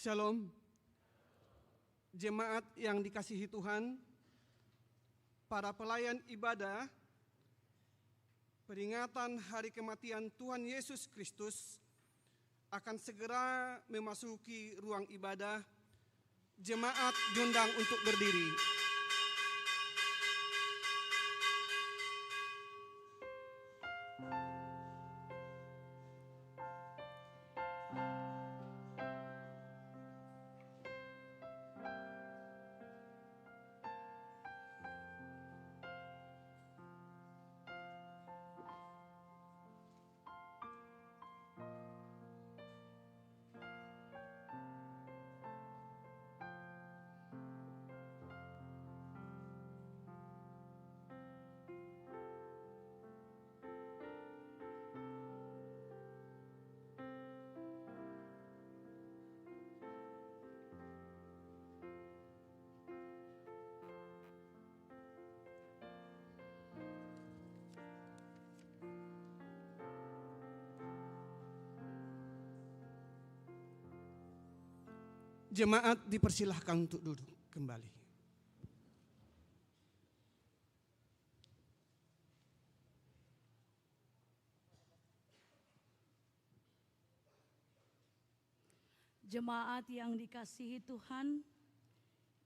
Shalom, jemaat yang dikasihi Tuhan, para pelayan ibadah, peringatan hari kematian Tuhan Yesus Kristus akan segera memasuki ruang ibadah. Jemaat diundang untuk berdiri. Jemaat dipersilahkan untuk duduk kembali. Jemaat yang dikasihi Tuhan,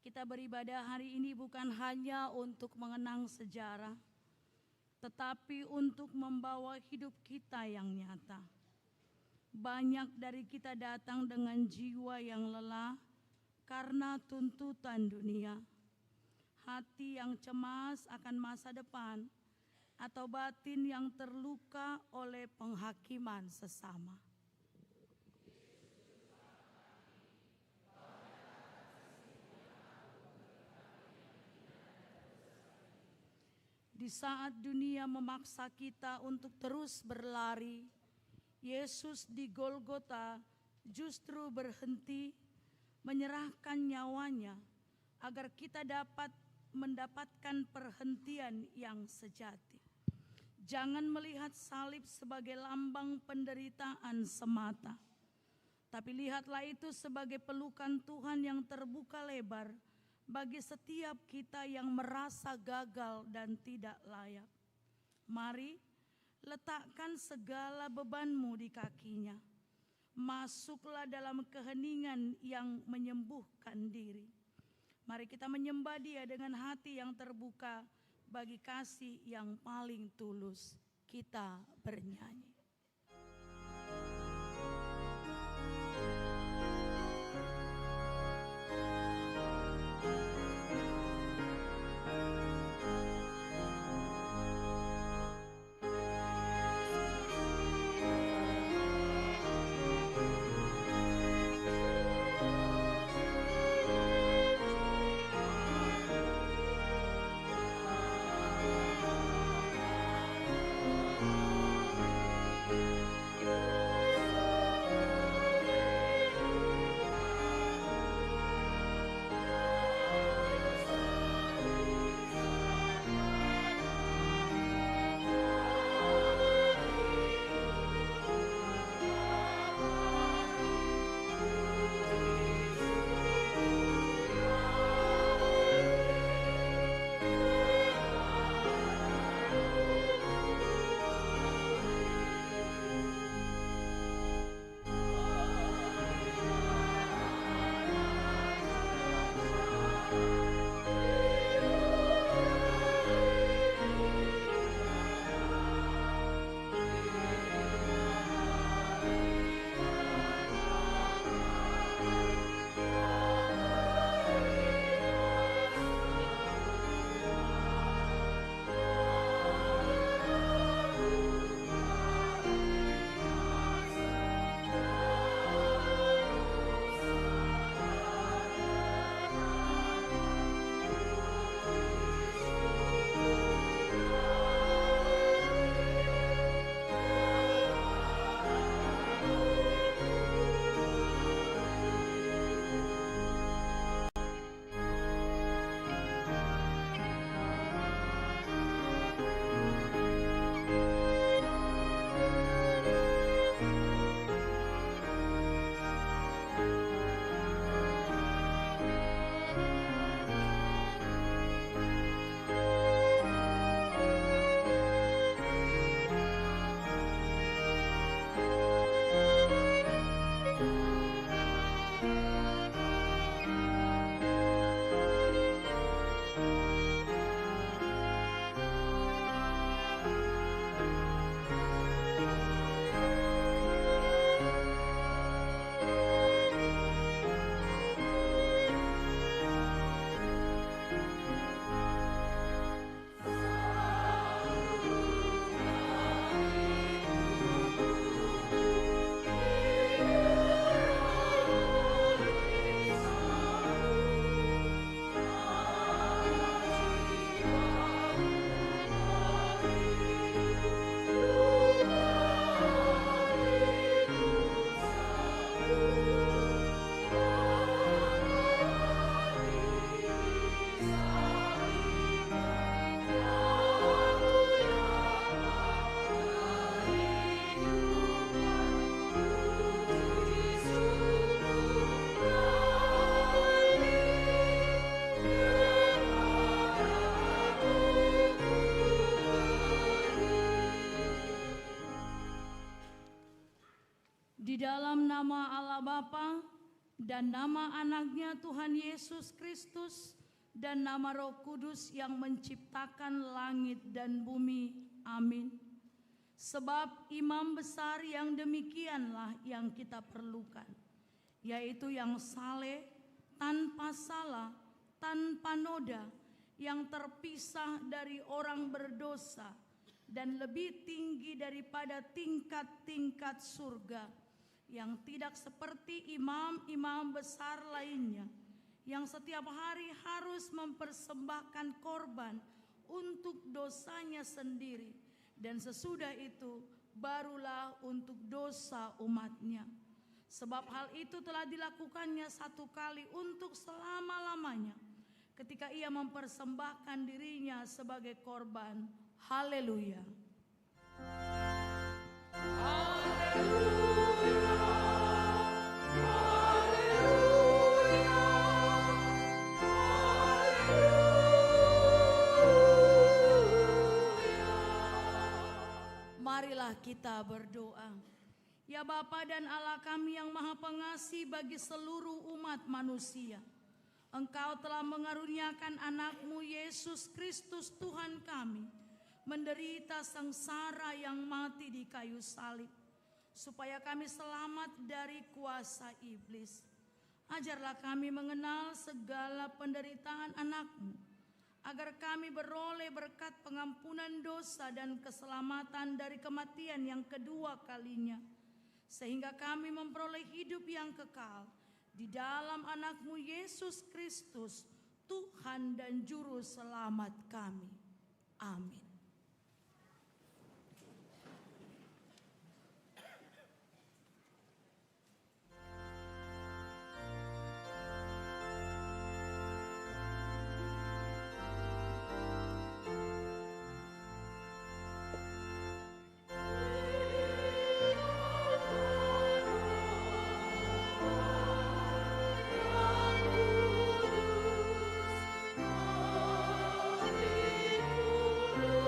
kita beribadah hari ini bukan hanya untuk mengenang sejarah, tetapi untuk membawa hidup kita yang nyata. Banyak dari kita datang dengan jiwa yang lelah karena tuntutan dunia, hati yang cemas akan masa depan, atau batin yang terluka oleh penghakiman sesama. Di saat dunia memaksa kita untuk terus berlari, Yesus di Golgota justru berhenti menyerahkan nyawanya agar kita dapat mendapatkan perhentian yang sejati. Jangan melihat salib sebagai lambang penderitaan semata, tapi lihatlah itu sebagai pelukan Tuhan yang terbuka lebar bagi setiap kita yang merasa gagal dan tidak layak. Mari letakkan segala bebanmu di kakinya. Masuklah dalam keheningan yang menyembuhkan diri. Mari kita menyembah Dia dengan hati yang terbuka bagi kasih yang paling tulus. Kita bernyanyi. nama Allah Bapa dan nama anaknya Tuhan Yesus Kristus dan nama Roh Kudus yang menciptakan langit dan bumi. Amin. Sebab imam besar yang demikianlah yang kita perlukan, yaitu yang saleh, tanpa salah, tanpa noda, yang terpisah dari orang berdosa, dan lebih tinggi daripada tingkat-tingkat surga, yang tidak seperti imam-imam besar lainnya, yang setiap hari harus mempersembahkan korban untuk dosanya sendiri, dan sesudah itu barulah untuk dosa umatnya. Sebab hal itu telah dilakukannya satu kali untuk selama-lamanya, ketika ia mempersembahkan dirinya sebagai korban. Haleluya. Marilah kita berdoa. Ya Bapa dan Allah kami yang Maha Pengasih bagi seluruh umat manusia, Engkau telah mengaruniakan anak-Mu Yesus Kristus Tuhan kami, menderita sengsara yang mati di kayu salib, supaya kami selamat dari kuasa iblis. Ajarlah kami mengenal segala penderitaan anak-Mu, agar kami beroleh berkat pengampunan dosa dan keselamatan dari kematian yang kedua kalinya, sehingga kami memperoleh hidup yang kekal di dalam anak-Mu Yesus Kristus, Tuhan dan Juru Selamat kami. Amin. Hallelujah.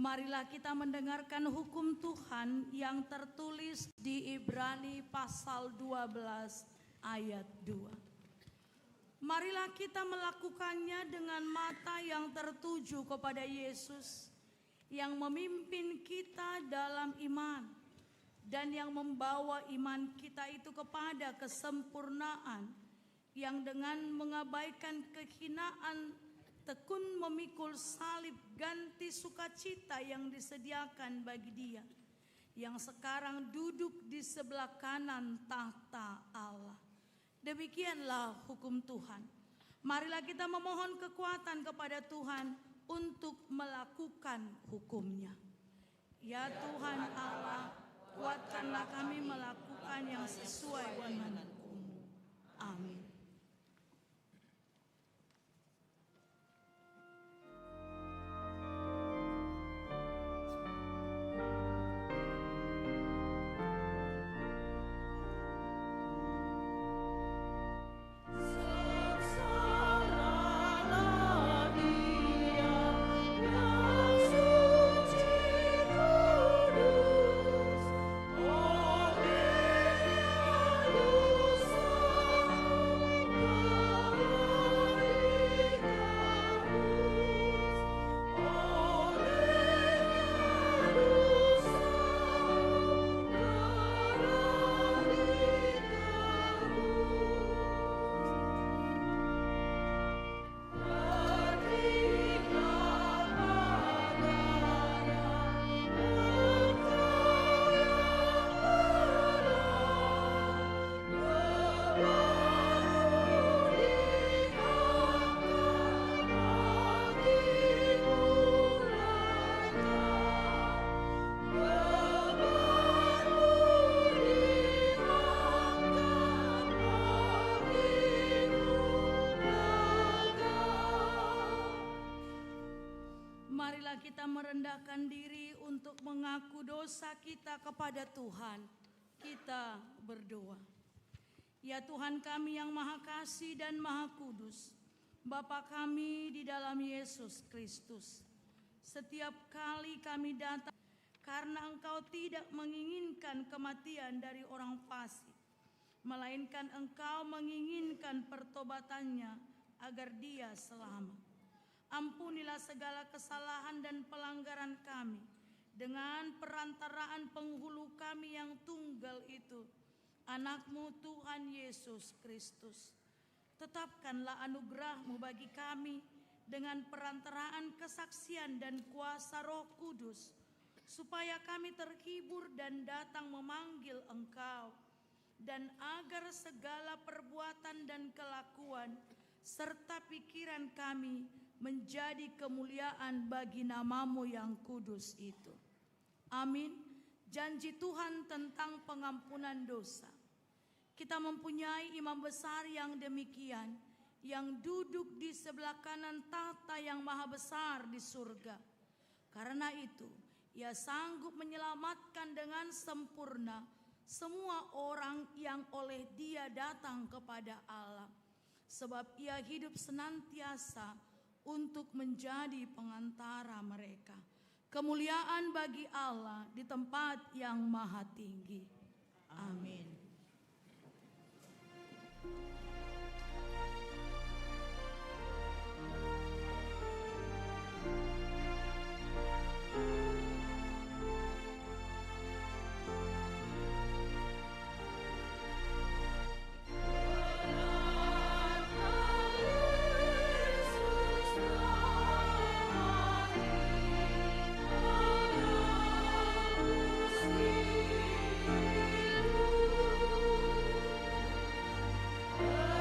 Marilah kita mendengarkan hukum Tuhan yang tertulis di Ibrani pasal 12 ayat 2. Marilah kita melakukannya dengan mata yang tertuju kepada Yesus yang memimpin kita dalam iman dan yang membawa iman kita itu kepada kesempurnaan, yang dengan mengabaikan kehinaan tekun memikul salib ganti sukacita yang disediakan bagi Dia yang sekarang duduk di sebelah kanan tahta Allah. Demikianlah hukum Tuhan. Marilah kita memohon kekuatan kepada Tuhan untuk melakukan hukumnya. Ya Tuhan Allah, kuatkanlah kami melakukan yang sesuai dengan hukum-Mu. Amin. Marilah kita merendahkan diri untuk mengaku dosa kita kepada Tuhan. Kita berdoa. Ya Tuhan kami yang Maha Kasih dan Maha Kudus, Bapa kami di dalam Yesus Kristus, setiap kali kami datang karena Engkau tidak menginginkan kematian dari orang fasik, melainkan Engkau menginginkan pertobatannya agar dia selamat. Ampunilah segala kesalahan dan pelanggaran kami dengan perantaraan penghulu kami yang tunggal itu, Anak-Mu Tuhan Yesus Kristus. Tetapkanlah anugerah-Mu bagi kami dengan perantaraan kesaksian dan kuasa Roh Kudus, supaya kami terhibur dan datang memanggil Engkau, dan agar segala perbuatan dan kelakuan serta pikiran kami menjadi kemuliaan bagi nama-Mu yang kudus itu. Amin. Janji Tuhan tentang pengampunan dosa. Kita mempunyai imam besar yang demikian, yang duduk di sebelah kanan tahta yang maha besar di surga. Karena itu, Ia sanggup menyelamatkan dengan sempurna semua orang yang oleh Dia datang kepada Allah. Sebab Ia hidup senantiasa untuk menjadi pengantara mereka. Kemuliaan bagi Allah di tempat yang maha tinggi. Amin. Oh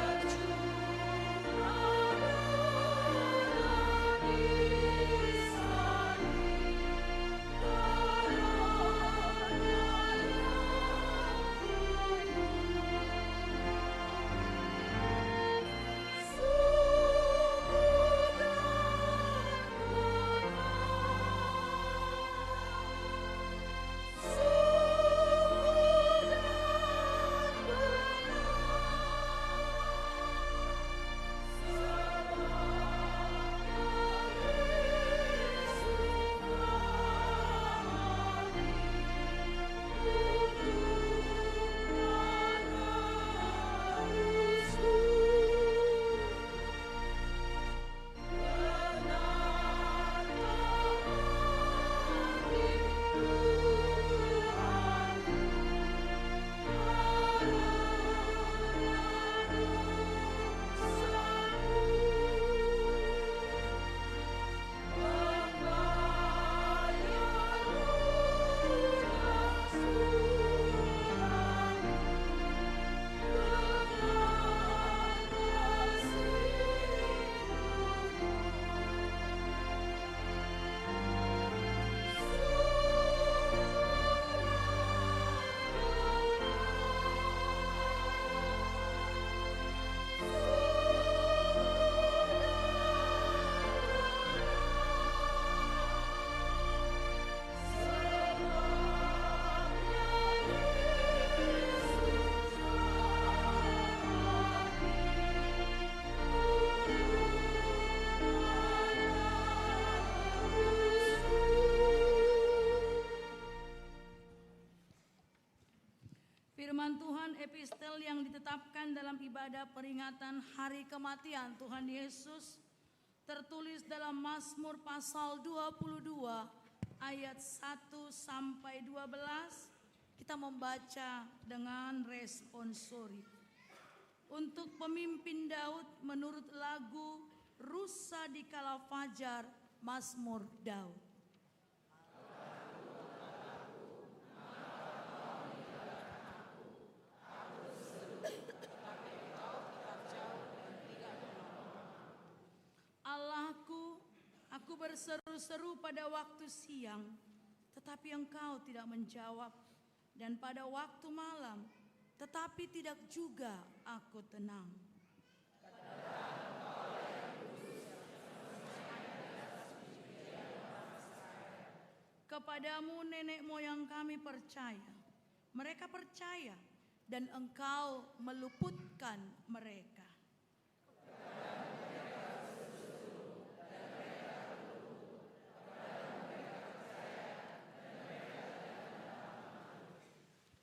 Firman Tuhan epistel yang ditetapkan dalam ibadah peringatan hari kematian Tuhan Yesus tertulis dalam Mazmur pasal 22 ayat 1 sampai 12. Kita membaca dengan responsori. Untuk pemimpin Daud menurut lagu Rusa di Kala Fajar, Mazmur Daud. Allahku, aku berseru-seru pada waktu siang, tetapi Engkau tidak menjawab, dan pada waktu malam, tetapi tidak juga aku tenang. Kepadamu nenek moyang kami percaya, mereka percaya, dan Engkau meluputkan mereka.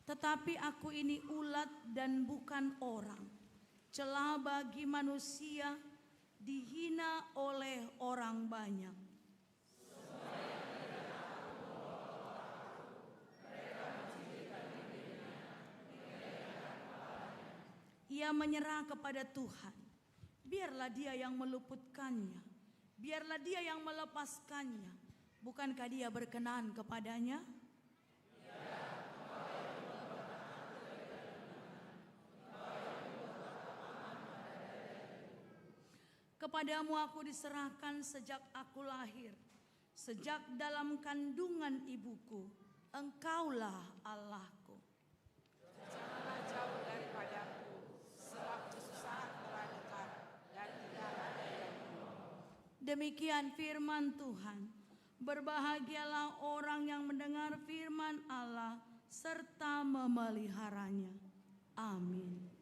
Tetapi aku ini ulat dan bukan orang, celah bagi manusia, dihina oleh orang banyak. Ia menyerah kepada Tuhan, biarlah Dia yang meluputkannya, biarlah Dia yang melepaskannya. Bukankah Dia berkenan kepadanya? Kepadamu aku diserahkan sejak aku lahir, sejak dalam kandungan ibuku, Engkaulah Allahku. Janganlah jauh daripadaku, sewaktu susah telah dekat, dan tidak ada yang menolong. Demikian firman Tuhan. Berbahagialah orang yang mendengar firman Allah serta memeliharanya. Amin.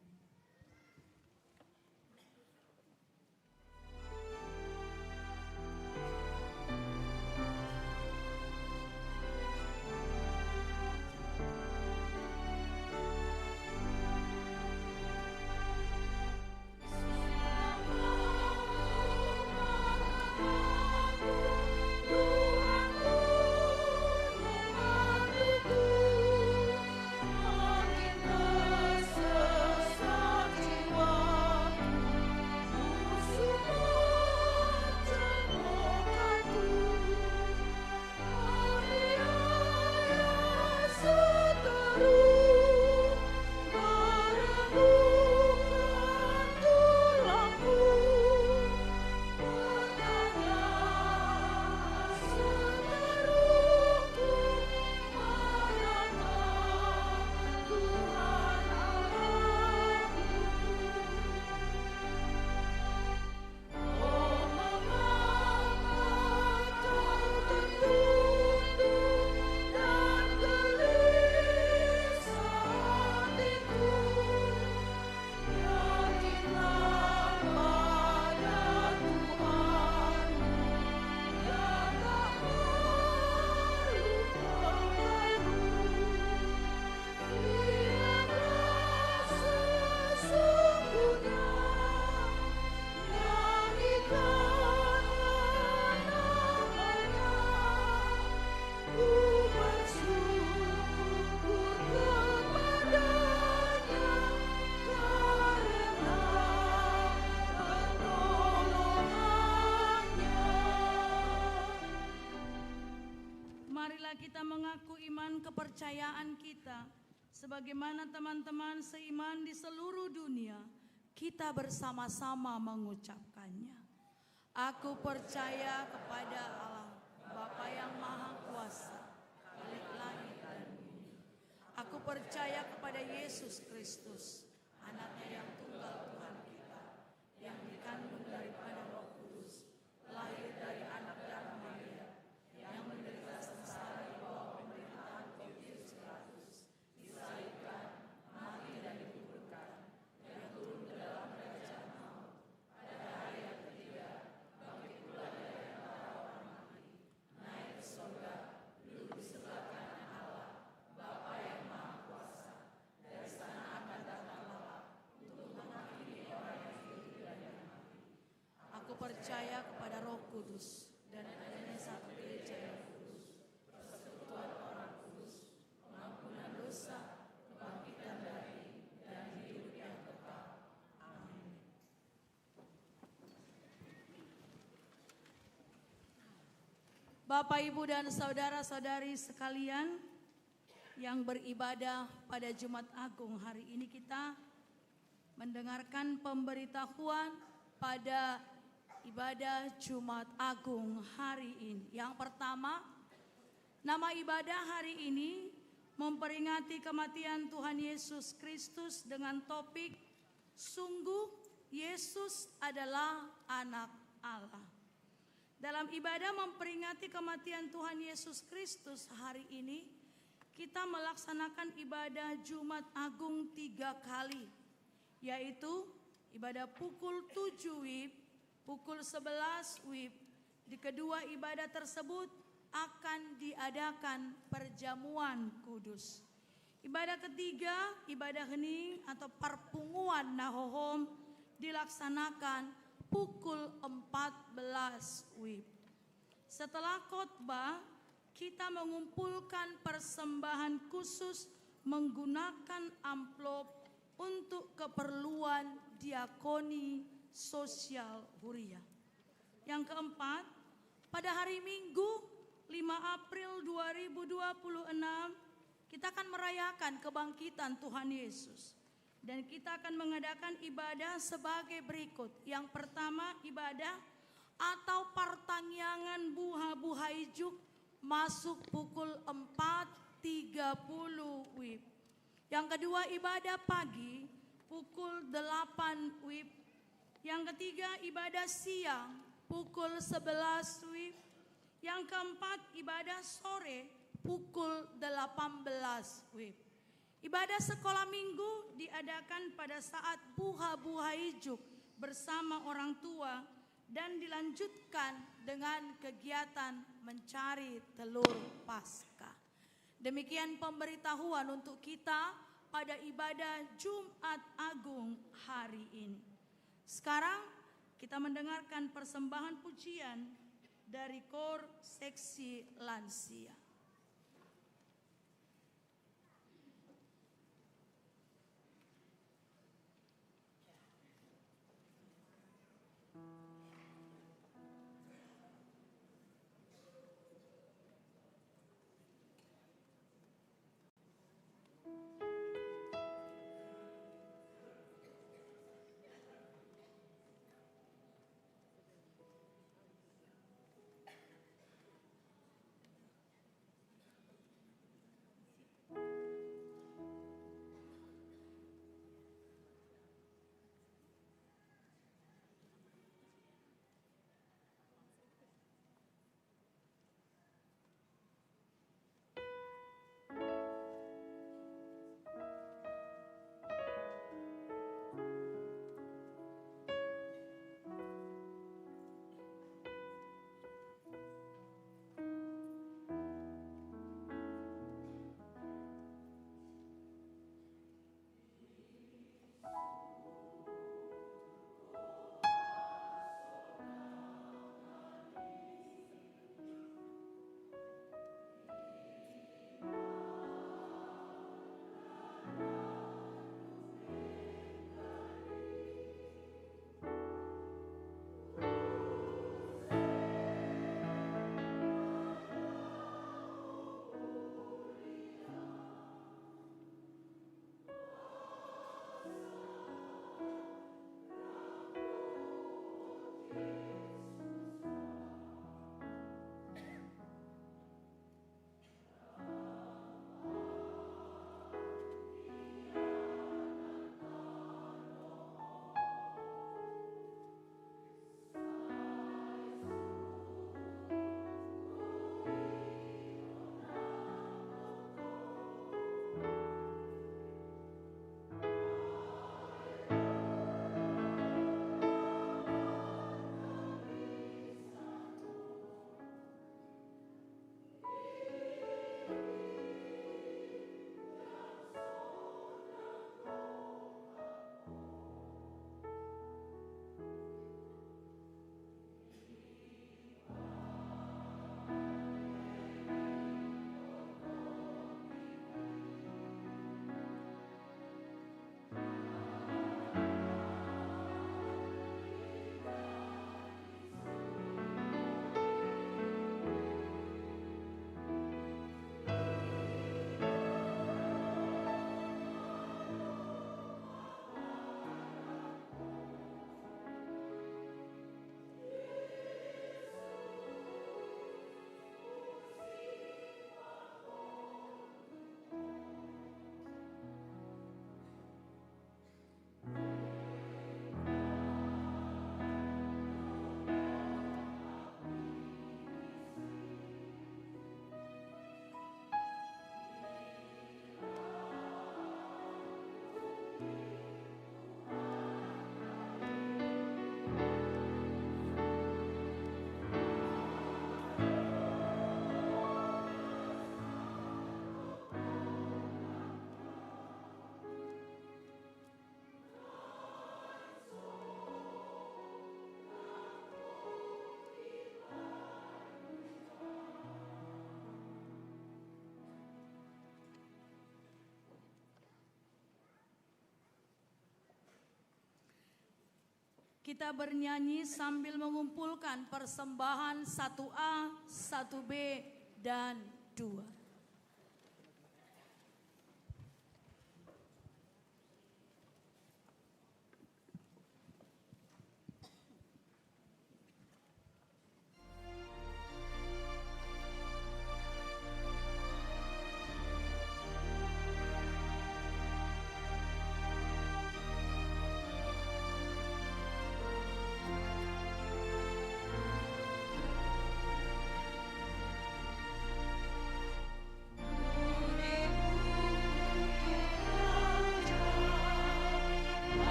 Kita mengaku iman kepercayaan kita sebagaimana teman-teman seiman di seluruh dunia kita bersama-sama mengucapkannya. Aku percaya kepada Allah Bapa yang Maha Kuasa, Khalik langit dan bumi. Aku percaya kepada Yesus Kristus, anaknya yang tunggal Tuhan kita, yang dikandung daripada Roh Kudus, lahir dari anak darah Maria, yang menderita sengsara di bawah pemerintahan Pontius Pilatus, disalibkan, mati dan dikuburkan, yang turun ke dalam kerajaan maut. Pada hari yang ketiga, bangkit pula dari antara orang mati, naik ke surga, duduk di sebelah kanan Allah, Bapa yang Maha Kuasa. Dari percaya kepada Roh Kudus dan adanya satu gereja yang kudus, persekutuan orang kudus, pengampunan dosa, kebangkitan dari dan hidup yang kekal. Amin. Bapak, Ibu, dan saudara-saudari sekalian yang beribadah pada Jumat Agung hari ini, kita mendengarkan pemberitahuan pada ibadah Jumat Agung hari ini. Yang pertama, nama ibadah hari ini memperingati kematian Tuhan Yesus Kristus dengan topik "Sungguh Yesus adalah Anak Allah". Dalam ibadah memperingati kematian Tuhan Yesus Kristus hari ini, kita melaksanakan ibadah Jumat Agung 3 kali, yaitu ibadah pukul 7 WIB, pukul 11 WIB. Di kedua ibadah tersebut akan diadakan perjamuan kudus. Ibadah ketiga, ibadah hening atau perpunguan nahohom, dilaksanakan pukul 14 WIB. Setelah khotbah, kita mengumpulkan persembahan khusus menggunakan amplop untuk keperluan diakoni sosial Huria. Yang keempat, pada hari Minggu 5 April 2026, kita akan merayakan kebangkitan Tuhan Yesus. Dan kita akan mengadakan ibadah sebagai berikut. Yang pertama, ibadah atau partangyangan buha-buha ijuk masuk pukul 4.30 WIB. Yang kedua, ibadah pagi pukul 8 WIB. Yang ketiga, ibadah siang pukul 11 WIB. Yang keempat, ibadah sore pukul 18 WIB. Ibadah sekolah minggu diadakan pada saat buha-buha ijuk bersama orang tua dan dilanjutkan dengan kegiatan mencari telur Paskah. Demikian pemberitahuan untuk kita pada ibadah Jumat Agung hari ini. Sekarang kita mendengarkan persembahan pujian dari KOR Seksi Lansia. Kita bernyanyi sambil mengumpulkan persembahan 1A, 1B, dan 2.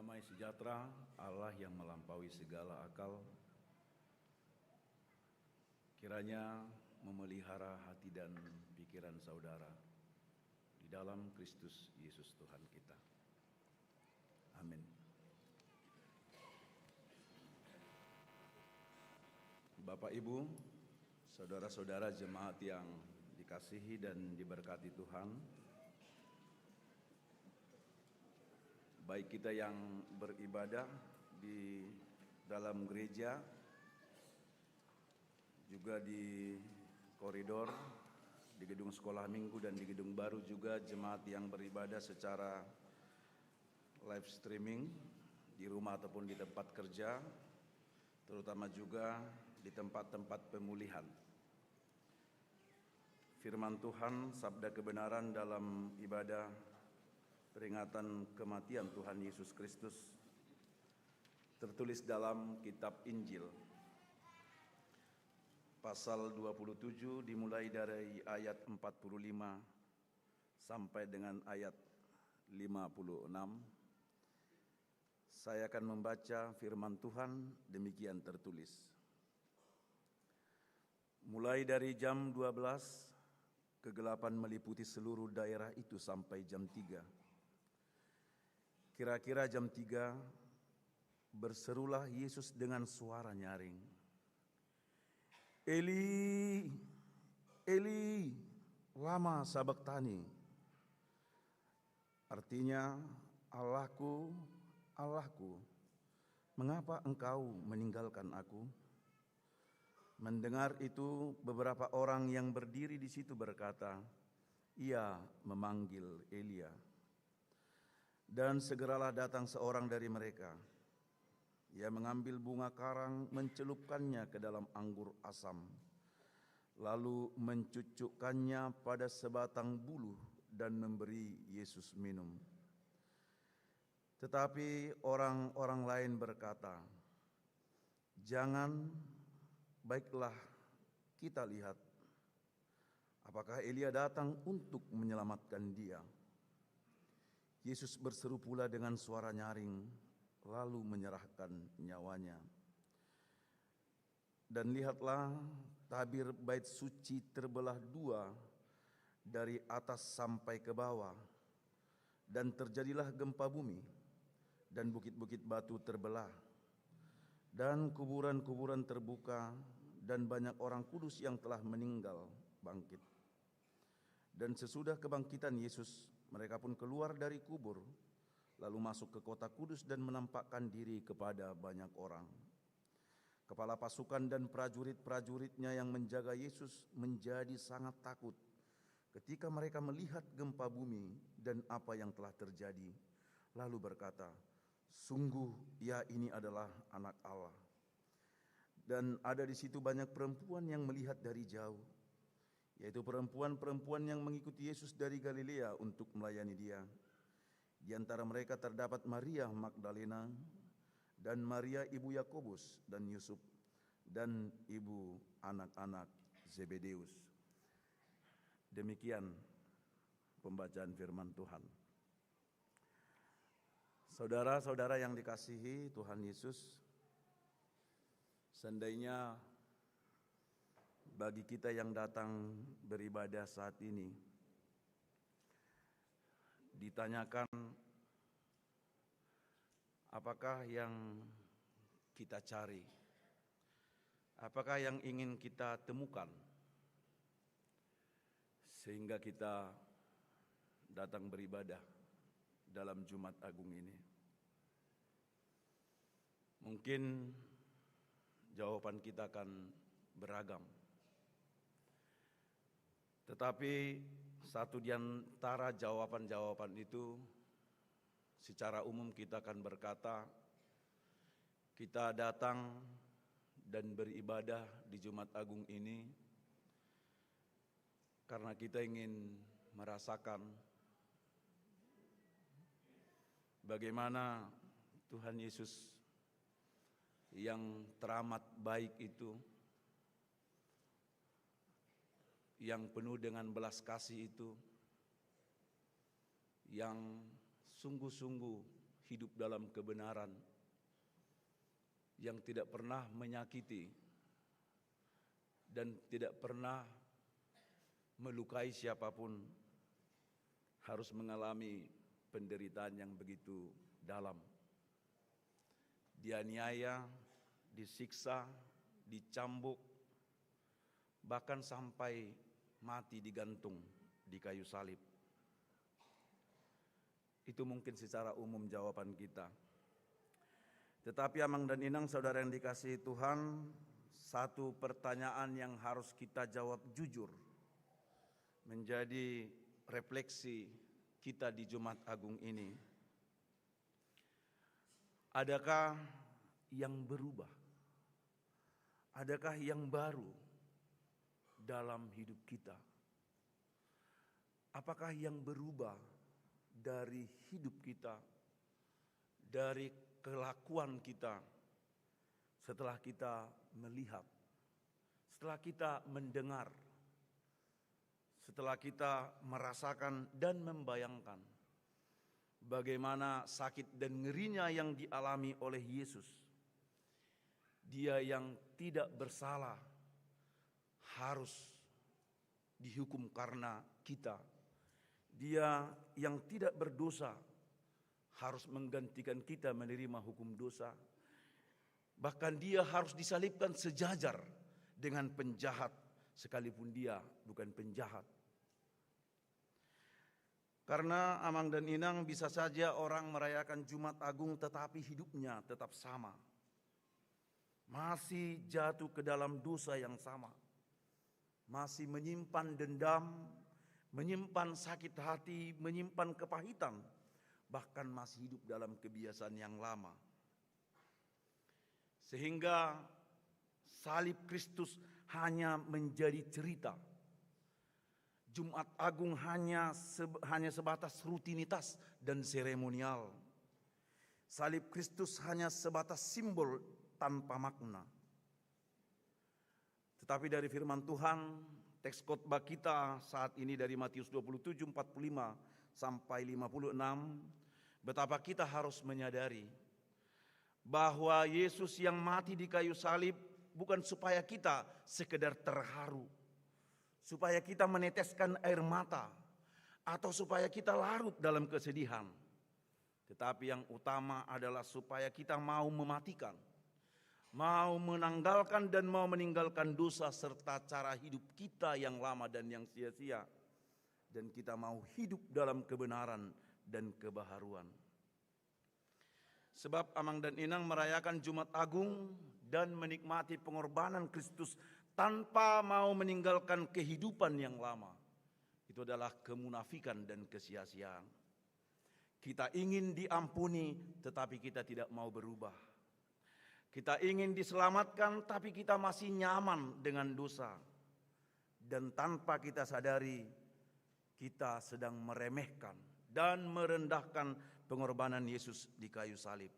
Damai sejahtera Allah yang melampaui segala akal kiranya memelihara hati dan pikiran saudara di dalam Kristus Yesus Tuhan kita. Amin. Bapak Ibu, saudara-saudara jemaat yang dikasihi dan diberkati Tuhan, baik kita yang beribadah di dalam gereja, juga di koridor, di gedung sekolah minggu dan di gedung baru, juga jemaat yang beribadah secara live streaming di rumah ataupun di tempat kerja, terutama juga di tempat-tempat pemulihan. Firman Tuhan, sabda kebenaran dalam ibadah peringatan kematian Tuhan Yesus Kristus tertulis dalam kitab Injil pasal 27 dimulai dari ayat 45 sampai dengan ayat 56. Saya akan membaca firman Tuhan, demikian tertulis. Mulai dari jam 12 kegelapan meliputi seluruh daerah itu sampai jam 3. Kira-kira jam 3 berserulah Yesus dengan suara nyaring, Eli, Eli, lama sabachthani. Artinya, Allahku, Allahku, mengapa engkau meninggalkan aku? Mendengar itu, beberapa orang yang berdiri di situ berkata, ia memanggil Elia. Dan segeralah datang seorang dari mereka. Ia mengambil bunga karang, mencelupkannya ke dalam anggur asam, lalu mencucukkannya pada sebatang bulu dan memberi Yesus minum. Tetapi orang-orang lain berkata, jangan, baiklah kita lihat apakah Elia datang untuk menyelamatkan dia. Yesus berseru pula dengan suara nyaring, lalu menyerahkan nyawanya. Dan lihatlah, tabir bait suci terbelah dua dari atas sampai ke bawah, dan terjadilah gempa bumi, dan bukit-bukit batu terbelah, dan kuburan-kuburan terbuka, dan banyak orang kudus yang telah meninggal bangkit. Dan sesudah kebangkitan Yesus, mereka pun keluar dari kubur, lalu masuk ke kota kudus dan menampakkan diri kepada banyak orang. Kepala pasukan dan prajurit-prajuritnya yang menjaga Yesus menjadi sangat takut ketika mereka melihat gempa bumi dan apa yang telah terjadi, lalu berkata, sungguh ya, ini adalah Anak Allah. Dan ada di situ banyak perempuan yang melihat dari jauh, yaitu perempuan-perempuan yang mengikuti Yesus dari Galilea untuk melayani dia. Di antara mereka terdapat Maria Magdalena dan Maria ibu Yakobus dan Yusuf dan ibu anak-anak Zebedeus. Demikian pembacaan firman Tuhan. Saudara-saudara yang dikasihi Tuhan Yesus, seandainya bagi kita yang datang beribadah saat ini ditanyakan apakah yang kita cari, apakah yang ingin kita temukan sehingga kita datang beribadah dalam Jumat Agung ini. Mungkin jawaban kita akan beragam. Tetapi satu di antara jawaban-jawaban itu, secara umum kita akan berkata, kita datang dan beribadah di Jumat Agung ini karena kita ingin merasakan bagaimana Tuhan Yesus yang teramat baik itu, yang penuh dengan belas kasih itu, yang sungguh-sungguh hidup dalam kebenaran, yang tidak pernah menyakiti dan tidak pernah melukai siapapun, harus mengalami penderitaan yang begitu dalam. Dianiaya, disiksa, dicambuk, bahkan sampai mati digantung di kayu salib. Itu mungkin secara umum jawaban kita. Tetapi Amang dan Inang, saudara yang dikasihi Tuhan, satu pertanyaan yang harus kita jawab jujur menjadi refleksi kita di Jumat Agung ini. Adakah yang berubah? Adakah yang baru dalam hidup kita? Apakah yang berubah dari hidup kita, dari kelakuan kita, setelah kita melihat, setelah kita mendengar, setelah kita merasakan dan membayangkan bagaimana sakit dan ngerinya yang dialami oleh Yesus. Dia yang tidak bersalah harus dihukum karena kita. Dia yang tidak berdosa harus menggantikan kita menerima hukum dosa. Bahkan dia harus disalibkan sejajar dengan penjahat sekalipun dia bukan penjahat. Karena Amang dan Inang, bisa saja orang merayakan Jumat Agung tetapi hidupnya tetap sama. Masih jatuh ke dalam dosa yang sama. Masih menyimpan dendam, menyimpan sakit hati, menyimpan kepahitan, bahkan masih hidup dalam kebiasaan yang lama. Sehingga salib Kristus hanya menjadi cerita. Jumat Agung hanya sebatas rutinitas dan seremonial. Salib Kristus hanya sebatas simbol tanpa makna. Tetapi dari firman Tuhan, teks khotbah kita saat ini dari Matius 27, 45 sampai 56, betapa kita harus menyadari bahwa Yesus yang mati di kayu salib bukan supaya kita sekedar terharu, supaya kita meneteskan air mata, atau supaya kita larut dalam kesedihan. Tetapi yang utama adalah supaya kita mau mematikan, mau menanggalkan dan mau meninggalkan dosa serta cara hidup kita yang lama dan yang sia-sia. Dan kita mau hidup dalam kebenaran dan kebaharuan. Sebab Amang dan Inang merayakan Jumat Agung dan menikmati pengorbanan Kristus tanpa mau meninggalkan kehidupan yang lama. Itu adalah kemunafikan dan kesia-siaan. Kita ingin diampuni tetapi kita tidak mau berubah. Kita ingin diselamatkan tapi kita masih nyaman dengan dosa. Dan tanpa kita sadari, kita sedang meremehkan dan merendahkan pengorbanan Yesus di kayu salib.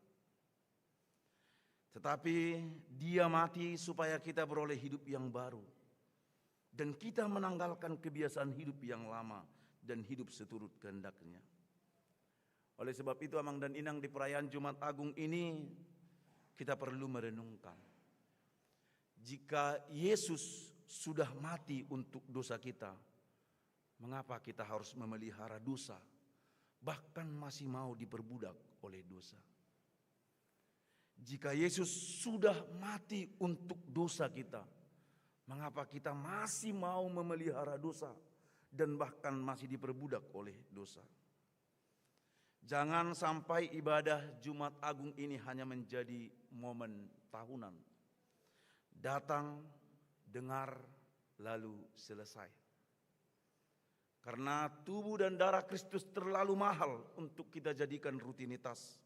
Tetapi dia mati supaya kita beroleh hidup yang baru. Dan kita menanggalkan kebiasaan hidup yang lama dan hidup seturut kehendaknya. Oleh sebab itu Amang dan Inang, di perayaan Jumat Agung ini kita perlu merenungkan. Jika Yesus sudah mati untuk dosa kita, mengapa kita harus memelihara dosa, bahkan masih mau diperbudak oleh dosa? Jika Yesus sudah mati untuk dosa kita, mengapa kita masih mau memelihara dosa dan bahkan masih diperbudak oleh dosa? Jangan sampai ibadah Jumat Agung ini hanya menjadi momen tahunan. Datang, dengar, lalu selesai. Karena tubuh dan darah Kristus terlalu mahal untuk kita jadikan rutinitas.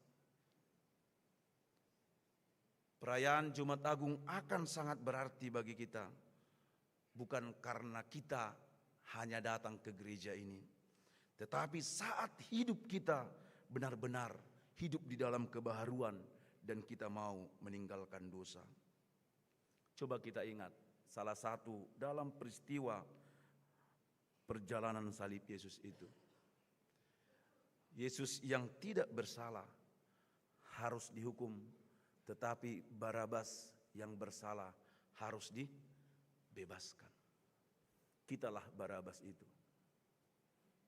Perayaan Jumat Agung akan sangat berarti bagi kita. Bukan karena kita hanya datang ke gereja ini, tetapi saat hidup kita benar-benar hidup di dalam kebaharuan dan kita mau meninggalkan dosa. Coba kita ingat salah satu dalam peristiwa perjalanan salib Yesus itu. Yesus yang tidak bersalah harus dihukum, tetapi Barabas yang bersalah harus dibebaskan. Kitalah Barabas itu.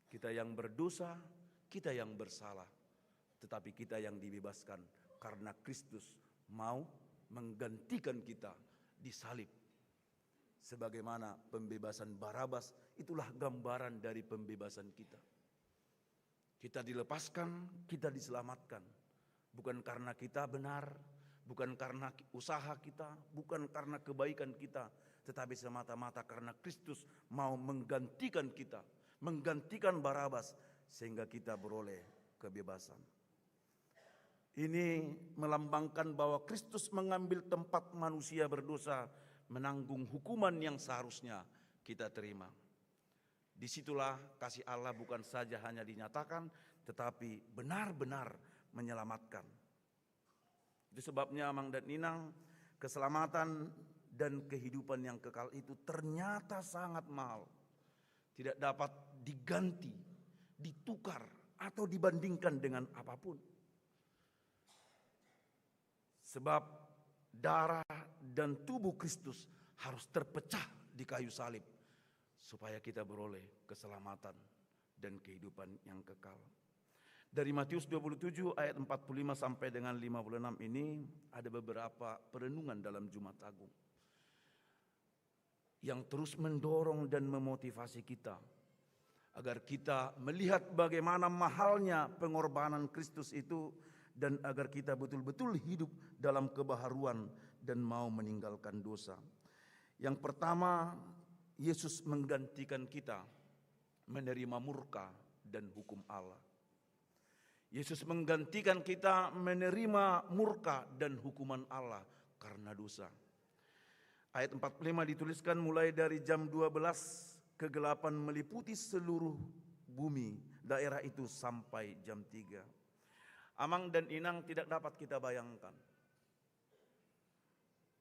Kita yang berdosa, kita yang bersalah, tetapi kita yang dibebaskan karena Kristus mau menggantikan kita di salib. Sebagaimana pembebasan Barabas, itulah gambaran dari pembebasan kita. Kita dilepaskan, kita diselamatkan. Bukan karena kita benar, bukan karena usaha kita, bukan karena kebaikan kita, tetapi semata-mata karena Kristus mau menggantikan kita, menggantikan Barabas, sehingga kita beroleh kebebasan. Ini melambangkan bahwa Kristus mengambil tempat manusia berdosa, menanggung hukuman yang seharusnya kita terima. Disitulah kasih Allah bukan saja hanya dinyatakan, tetapi benar-benar menyelamatkan. Itu sebabnya Amang dan Inang, keselamatan dan kehidupan yang kekal itu ternyata sangat mahal. Tidak dapat diganti, ditukar, atau dibandingkan dengan apapun. Sebab darah dan tubuh Kristus harus terpecah di kayu salib, supaya kita beroleh keselamatan dan kehidupan yang kekal. Dari Matius 27 ayat 45 sampai dengan 56 ini ada beberapa perenungan dalam Jumat Agung yang terus mendorong dan memotivasi kita agar kita melihat bagaimana mahalnya pengorbanan Kristus itu, dan agar kita betul-betul hidup dalam kebaharuan dan mau meninggalkan dosa. Yang pertama, Yesus menggantikan kita menerima murka dan hukum Allah. Yesus menggantikan kita menerima murka dan hukuman Allah karena dosa. Ayat 45 dituliskan, mulai dari jam 12 kegelapan meliputi seluruh bumi daerah itu sampai jam 3. Amang dan Inang tidak dapat kita bayangkan.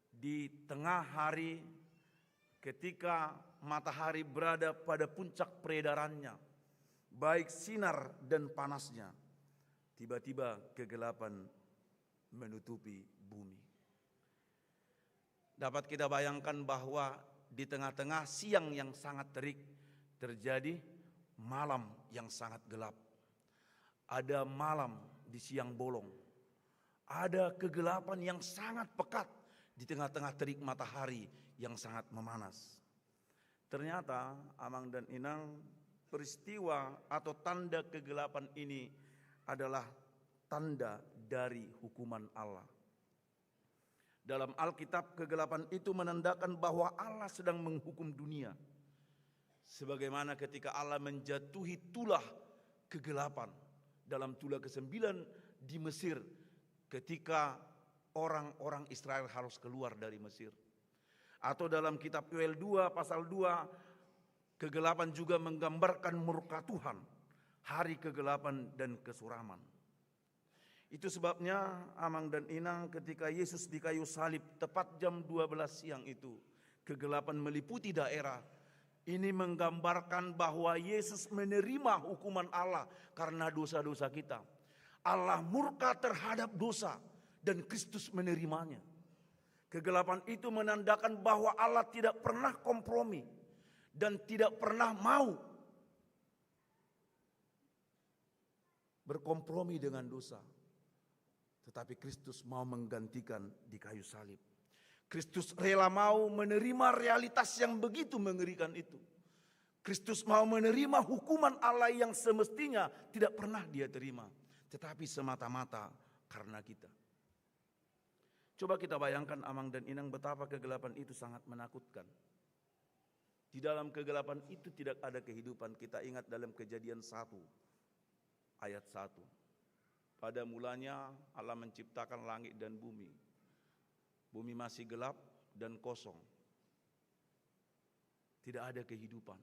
Di tengah hari ketika matahari berada pada puncak peredarannya, baik sinar dan panasnya, tiba-tiba kegelapan menutupi bumi. Dapat kita bayangkan bahwa di tengah-tengah siang yang sangat terik terjadi malam yang sangat gelap. Ada malam di siang bolong. Ada kegelapan yang sangat pekat di tengah-tengah terik matahari yang sangat memanas. Ternyata Amang dan Inang, peristiwa atau tanda kegelapan ini adalah tanda dari hukuman Allah. Dalam Alkitab, kegelapan itu menandakan bahwa Allah sedang menghukum dunia. Sebagaimana ketika Allah menjatuhi tulah kegelapan dalam tulah ke-9 di Mesir, ketika orang-orang Israel harus keluar dari Mesir. Atau dalam kitab Yoel 2 pasal 2, kegelapan juga menggambarkan murka Tuhan, hari kegelapan dan kesuraman. Itu sebabnya Amang dan Inang, ketika Yesus di kayu salib tepat jam 12 siang itu, kegelapan meliputi daerah. Ini menggambarkan bahwa Yesus menerima hukuman Allah karena dosa-dosa kita. Allah murka terhadap dosa dan Kristus menerimanya. Kegelapan itu menandakan bahwa Allah tidak pernah kompromi dan tidak pernah mau berkompromi dengan dosa. Tetapi Kristus mau menggantikan di kayu salib. Kristus rela mau menerima realitas yang begitu mengerikan itu. Kristus mau menerima hukuman Allah yang semestinya tidak pernah dia terima, tetapi semata-mata karena kita. Coba kita bayangkan Amang dan Inang, betapa kegelapan itu sangat menakutkan. Di dalam kegelapan itu tidak ada kehidupan. Kita ingat dalam Kejadian 1 ayat 1. Pada mulanya Allah menciptakan langit dan bumi. Bumi masih gelap dan kosong. Tidak ada kehidupan.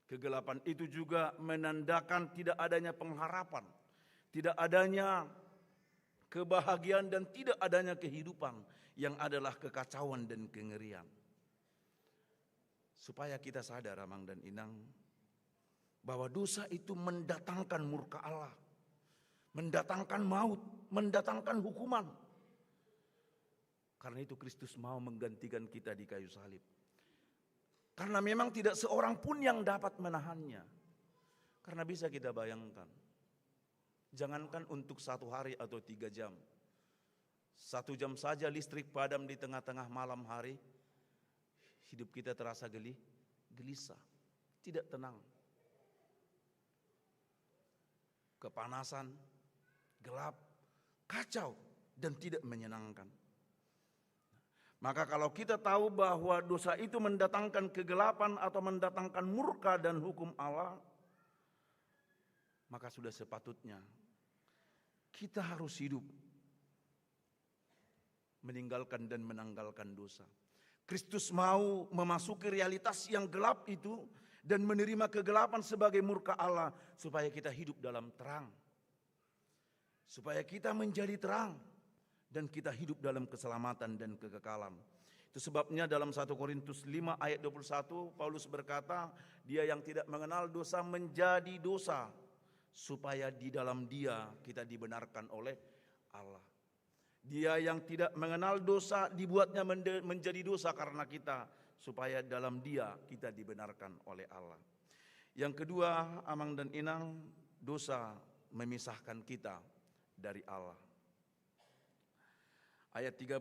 Kegelapan itu juga menandakan tidak adanya pengharapan, tidak adanya kebahagiaan dan tidak adanya kehidupan, yang adalah kekacauan dan kengerian. Supaya kita sadar Amang dan Inang, bahwa dosa itu mendatangkan murka Allah. mendatangkan maut, mendatangkan hukuman. Karena itu Kristus mau menggantikan kita di kayu salib. Karena memang tidak seorang pun yang dapat menahannya. Karena bisa kita bayangkan, jangankan untuk 1 hari atau 3 jam. 1 jam saja listrik padam di tengah-tengah malam hari, hidup kita terasa gelisah, tidak tenang. Kepanasan, gelap, kacau, dan tidak menyenangkan. Maka kalau kita tahu bahwa dosa itu mendatangkan kegelapan atau mendatangkan murka dan hukum Allah, maka sudah sepatutnya kita harus hidup meninggalkan dan menanggalkan dosa. Kristus mau memasuki realitas yang gelap itu dan menerima kegelapan sebagai murka Allah supaya kita hidup dalam terang. Supaya kita menjadi terang dan kita hidup dalam keselamatan dan kekekalan. Itu sebabnya dalam 1 Korintus 5 ayat 21 Paulus berkata, dia yang tidak mengenal dosa menjadi dosa supaya di dalam dia kita dibenarkan oleh Allah. Dia yang tidak mengenal dosa dibuatnya menjadi dosa karena kita, supaya dalam dia kita dibenarkan oleh Allah. Yang kedua, Amang dan Inang, dosa memisahkan kita dari Allah. Ayat 34,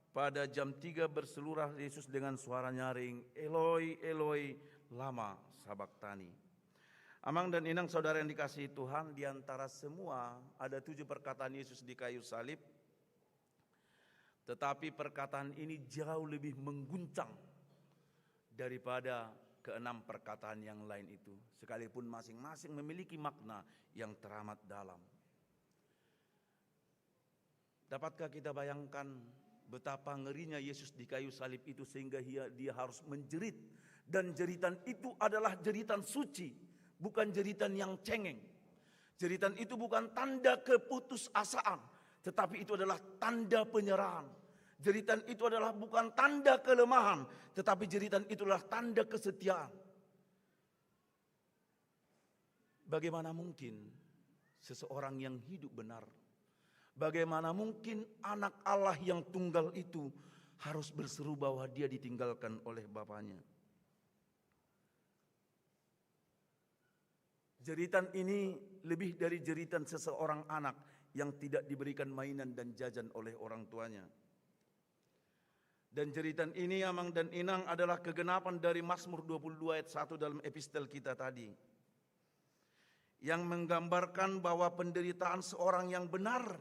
pada jam 3 berseluruh Yesus dengan suara nyaring, Eloi, Eloi, lama sabachthani. Amang dan Inang, saudara yang dikasihi Tuhan, di antara semua ada 7 perkataan Yesus di kayu salib. Tetapi perkataan ini jauh lebih mengguncang daripada ke-6 perkataan yang lain itu. Sekalipun masing-masing memiliki makna yang teramat dalam. Dapatkah kita bayangkan betapa ngerinya Yesus di kayu salib itu sehingga dia harus menjerit. Dan jeritan itu adalah jeritan suci, bukan jeritan yang cengeng. Jeritan itu bukan tanda keputusasaan, tetapi itu adalah tanda penyerahan. Jeritan itu adalah bukan tanda kelemahan, tetapi jeritan itu adalah tanda kesetiaan. Bagaimana mungkin seseorang yang hidup benar, bagaimana mungkin anak Allah yang tunggal itu harus berseru bahwa dia ditinggalkan oleh Bapaknya? Jeritan ini lebih dari jeritan seseorang anak yang tidak diberikan mainan dan jajan oleh orang tuanya. Dan jeritan ini, Amang dan Inang, adalah kegenapan dari Mazmur 22 ayat 1 dalam epistel kita tadi. Yang menggambarkan bahwa penderitaan seorang yang benar,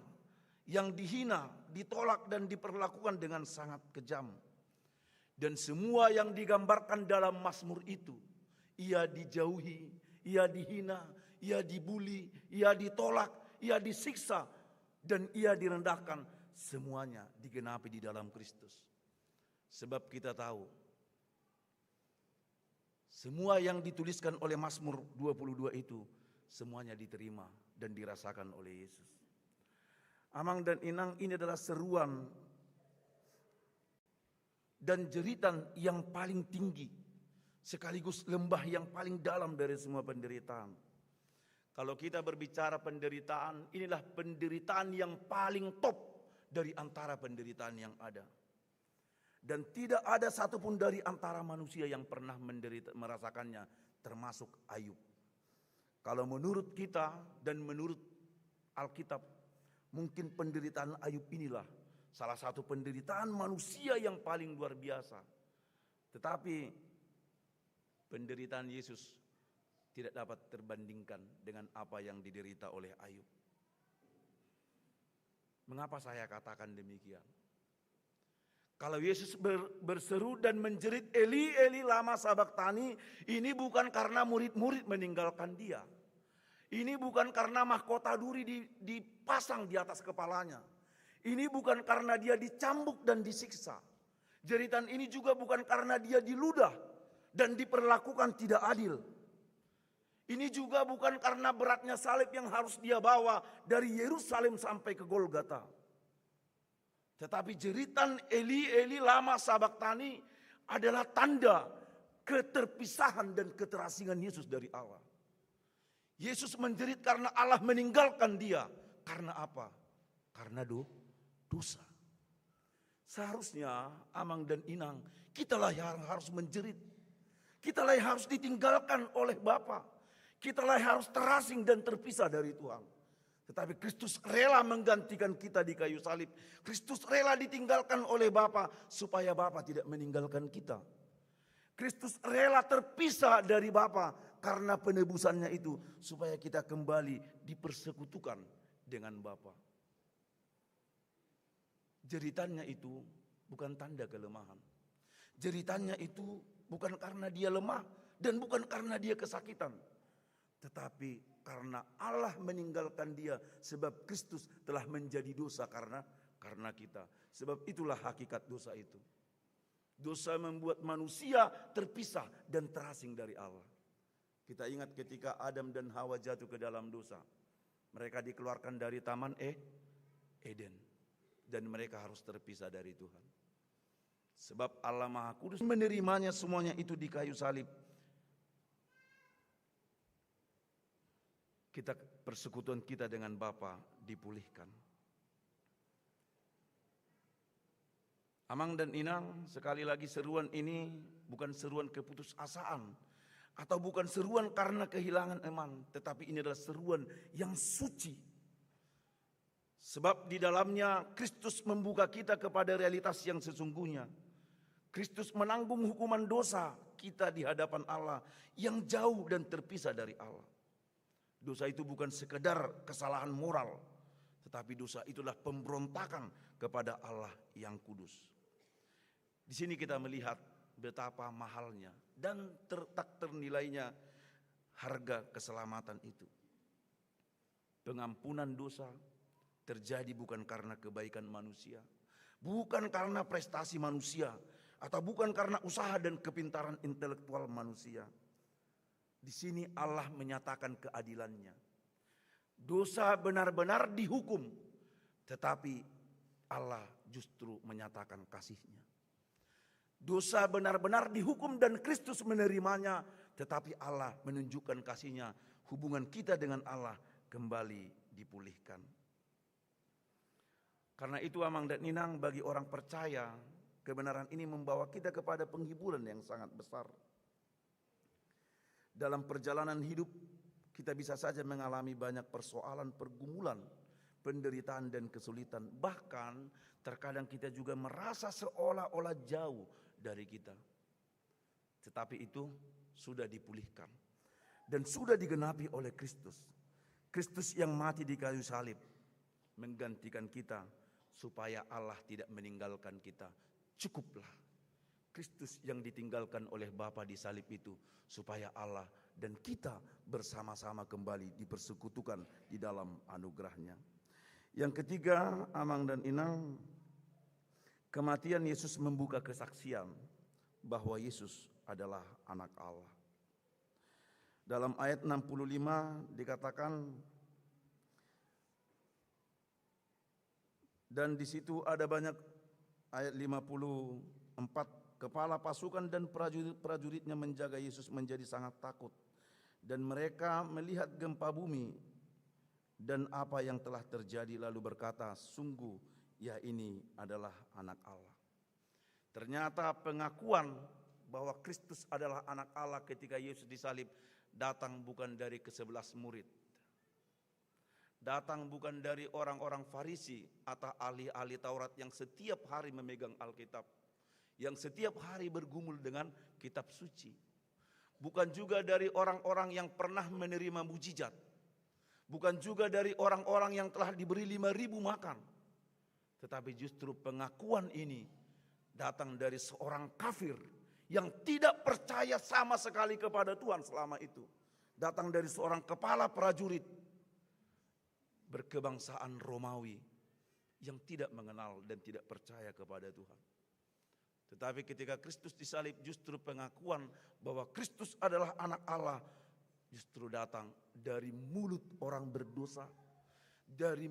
yang dihina, ditolak dan diperlakukan dengan sangat kejam. Dan semua yang digambarkan dalam Mazmur itu, ia dijauhi, ia dihina, ia dibuli, ia ditolak, ia disiksa, dan ia direndahkan. Semuanya digenapi di dalam Kristus. Sebab kita tahu, semua yang dituliskan oleh Mazmur 22 itu, semuanya diterima dan dirasakan oleh Yesus. Amang dan Inang, ini adalah seruan dan jeritan yang paling tinggi, sekaligus lembah yang paling dalam dari semua penderitaan. Kalau kita berbicara penderitaan, inilah penderitaan yang paling top dari antara penderitaan yang ada. Dan tidak ada satupun dari antara manusia yang pernah merasakannya, termasuk Ayub. Kalau menurut kita dan menurut Alkitab, mungkin penderitaan Ayub inilah salah satu penderitaan manusia yang paling luar biasa. Tetapi penderitaan Yesus tidak dapat terbandingkan dengan apa yang diderita oleh Ayub. Mengapa saya katakan demikian? Kalau Yesus berseru dan menjerit Eli, Eli lama sabachthani, ini bukan karena murid-murid meninggalkan dia. Ini bukan karena mahkota duri dipasang di atas kepalanya. Ini bukan karena dia dicambuk dan disiksa. Jeritan ini juga bukan karena dia diludah dan diperlakukan tidak adil. Ini juga bukan karena beratnya salib yang harus dia bawa dari Yerusalem sampai ke Golgota. Tetapi jeritan Eli, Eli lama sabachthani adalah tanda keterpisahan dan keterasingan Yesus dari Allah. Yesus menjerit karena Allah meninggalkan dia. Karena apa? Karena dosa. Seharusnya Amang dan Inang, kitalah yang harus menjerit. Kitalah yang harus ditinggalkan oleh Bapa. Kitalah yang harus terasing dan terpisah dari Tuhan. Tetapi Kristus rela menggantikan kita di kayu salib. Kristus rela ditinggalkan oleh Bapa supaya Bapa tidak meninggalkan kita. Kristus rela terpisah dari Bapa karena penebusannya itu supaya kita kembali dipersekutukan dengan Bapa. Jeritannya itu bukan tanda kelemahan. Jeritannya itu bukan karena dia lemah dan bukan karena dia kesakitan. Tetapi karena Allah meninggalkan dia sebab Kristus telah menjadi dosa karena kita. Sebab itulah hakikat dosa itu. Dosa membuat manusia terpisah dan terasing dari Allah. Kita ingat ketika Adam dan Hawa jatuh ke dalam dosa. Mereka dikeluarkan dari taman Eden. Dan mereka harus terpisah dari Tuhan. Sebab Allah Maha Kudus menerimanya semuanya itu di kayu salib. Persekutuan kita dengan Bapa dipulihkan. Amang dan Inang, sekali lagi seruan ini bukan seruan keputusasaan atau bukan seruan karena kehilangan iman, tetapi ini adalah seruan yang suci. Sebab di dalamnya Kristus membuka kita kepada realitas yang sesungguhnya. Kristus menanggung hukuman dosa kita di hadapan Allah yang jauh dan terpisah dari Allah. Dosa itu bukan sekedar kesalahan moral, tetapi dosa itulah pemberontakan kepada Allah yang kudus. Di sini kita melihat betapa mahalnya dan tak ternilainya harga keselamatan itu. Pengampunan dosa terjadi bukan karena kebaikan manusia, bukan karena prestasi manusia, atau bukan karena usaha dan kepintaran intelektual manusia. Di sini Allah menyatakan keadilannya. Dosa benar-benar dihukum, tetapi Allah justru menyatakan kasih-Nya. Dosa benar-benar dihukum dan Kristus menerimanya, tetapi Allah menunjukkan kasih-Nya. Hubungan kita dengan Allah kembali dipulihkan. Karena itu Amang dan Inang, bagi orang percaya, kebenaran ini membawa kita kepada penghiburan yang sangat besar. Dalam perjalanan hidup, kita bisa saja mengalami banyak persoalan, pergumulan, penderitaan dan kesulitan. Bahkan terkadang kita juga merasa seolah-olah jauh dari kita. Tetapi itu sudah dipulihkan dan sudah digenapi oleh Kristus. Kristus yang mati di kayu salib menggantikan kita supaya Allah tidak meninggalkan kita. Cukuplah Kristus yang ditinggalkan oleh Bapa di salib itu supaya Allah dan kita bersama-sama kembali dipersekutukan di dalam anugerah-Nya. Yang ketiga, Amang dan Inang, kematian Yesus membuka kesaksian bahwa Yesus adalah anak Allah. Dalam ayat 65 dikatakan, dan di situ ada banyak, ayat 54, kepala pasukan dan prajurit-prajuritnya menjaga Yesus menjadi sangat takut. Dan mereka melihat gempa bumi dan apa yang telah terjadi lalu berkata, sungguh ya ini adalah anak Allah. Ternyata pengakuan bahwa Kristus adalah anak Allah ketika Yesus disalib datang bukan dari ke-11 murid. Datang bukan dari orang-orang Farisi atau ahli-ahli Taurat yang setiap hari memegang Alkitab, yang setiap hari bergumul dengan kitab suci. Bukan juga dari orang-orang yang pernah menerima mujizat. Bukan juga dari orang-orang yang telah diberi 5.000 makan. Tetapi justru pengakuan ini datang dari seorang kafir yang tidak percaya sama sekali kepada Tuhan selama itu. Datang dari seorang kepala prajurit berkebangsaan Romawi yang tidak mengenal dan tidak percaya kepada Tuhan. Tetapi ketika Kristus disalib, justru pengakuan bahwa Kristus adalah anak Allah justru datang dari mulut orang berdosa, dari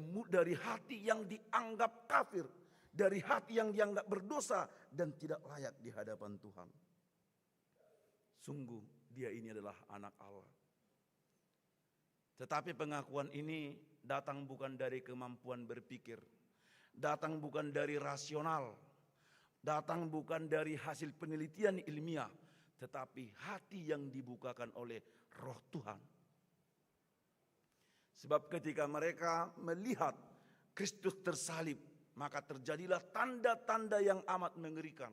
hati yang dianggap kafir, dari hati yang dianggap berdosa dan tidak layak di hadapan Tuhan. Sungguh dia ini adalah anak Allah. Tetapi pengakuan ini datang bukan dari kemampuan berpikir, datang bukan dari rasional, datang bukan dari hasil penelitian ilmiah, tetapi hati yang dibukakan oleh Roh Tuhan. Sebab ketika mereka melihat Kristus tersalib, maka terjadilah tanda-tanda yang amat mengerikan.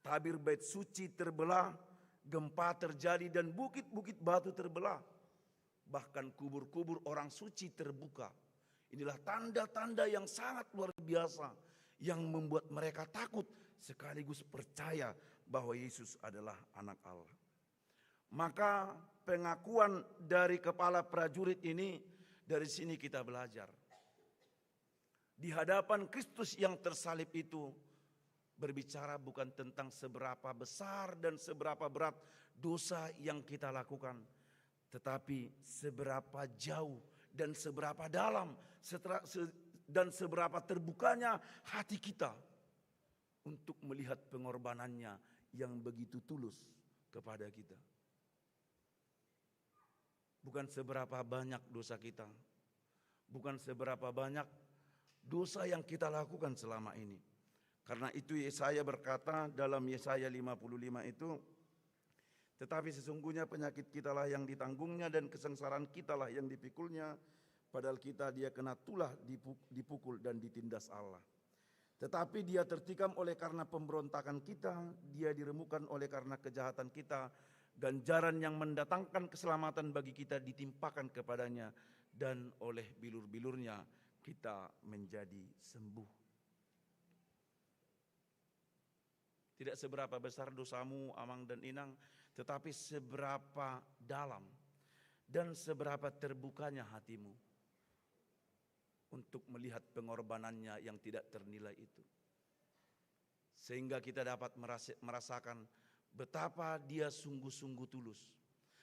Tabir bait suci terbelah, gempa terjadi dan bukit-bukit batu terbelah. Bahkan kubur-kubur orang suci terbuka. Inilah tanda-tanda yang sangat luar biasa yang membuat mereka takut sekaligus percaya bahwa Yesus adalah anak Allah. Maka pengakuan dari kepala prajurit ini, dari sini kita belajar. Di hadapan Kristus yang tersalib itu berbicara bukan tentang seberapa besar dan seberapa berat dosa yang kita lakukan, tetapi seberapa jauh dan seberapa dalam dan seberapa terbukanya hati kita untuk melihat pengorbanannya yang begitu tulus kepada kita. Bukan seberapa banyak dosa kita, bukan seberapa banyak dosa yang kita lakukan selama ini. Karena itu Yesaya berkata dalam Yesaya 55 itu, tetapi sesungguhnya penyakit kitalah yang ditanggungnya dan kesengsaraan kitalah yang dipikulnya, padahal dia kena tulah, dipukul dan ditindas Allah. Tetapi dia tertikam oleh karena pemberontakan kita, dia diremukkan oleh karena kejahatan kita, ganjaran yang mendatangkan keselamatan bagi kita ditimpakan kepadanya, dan oleh bilur-bilurnya kita menjadi sembuh. Tidak seberapa besar dosamu, Amang dan Inang, tetapi seberapa dalam dan seberapa terbukanya hatimu untuk melihat pengorbanannya yang tidak ternilai itu. Sehingga kita dapat merasakan betapa dia sungguh-sungguh tulus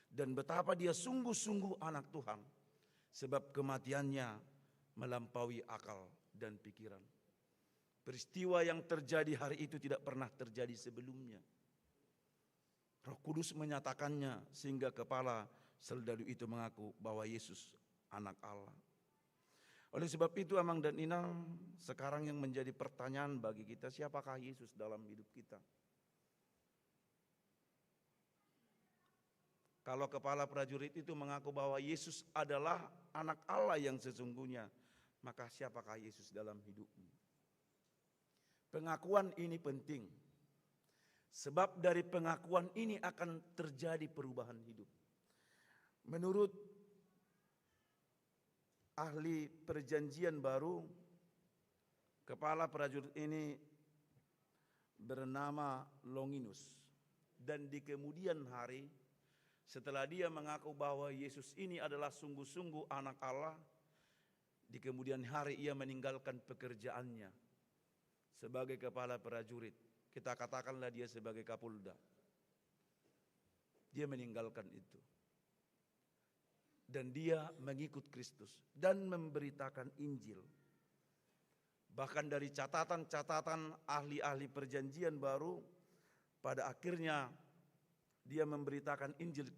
dan betapa dia sungguh-sungguh anak Tuhan, sebab kematiannya melampaui akal dan pikiran. Peristiwa yang terjadi hari itu tidak pernah terjadi sebelumnya. Roh Kudus menyatakannya sehingga kepala serdadu itu mengaku bahwa Yesus anak Allah. Oleh sebab itu Amang dan Inang, sekarang yang menjadi pertanyaan bagi kita, siapakah Yesus dalam hidup kita? Kalau kepala prajurit itu mengaku bahwa Yesus adalah anak Allah yang sesungguhnya, maka siapakah Yesus dalam hidupmu? Pengakuan ini penting, sebab dari pengakuan ini akan terjadi perubahan hidup. Menurut ahli perjanjian baru, kepala prajurit ini bernama Longinus. Dan di kemudian hari, setelah dia mengaku bahwa Yesus ini adalah sungguh-sungguh anak Allah, di kemudian hari ia meninggalkan pekerjaannya sebagai kepala prajurit. Kita katakanlah dia sebagai Kapolda. Dia meninggalkan itu. Dan dia mengikut Kristus dan memberitakan Injil. Bahkan dari catatan-catatan ahli-ahli perjanjian baru, pada akhirnya dia memberitakan Injil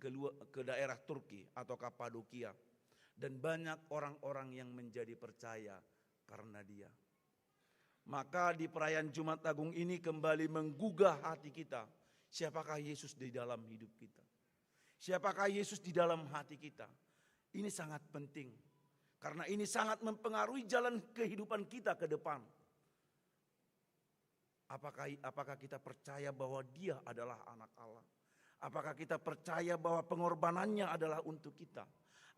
ke daerah Turki atau Kapadokia. Dan banyak orang-orang yang menjadi percaya karena dia. Maka di perayaan Jumat Agung ini kembali menggugah hati kita. Siapakah Yesus di dalam hidup kita? Siapakah Yesus di dalam hati kita? Ini sangat penting. Karena ini sangat mempengaruhi jalan kehidupan kita ke depan. Apakah kita percaya bahwa dia adalah anak Allah? Apakah kita percaya bahwa pengorbanannya adalah untuk kita?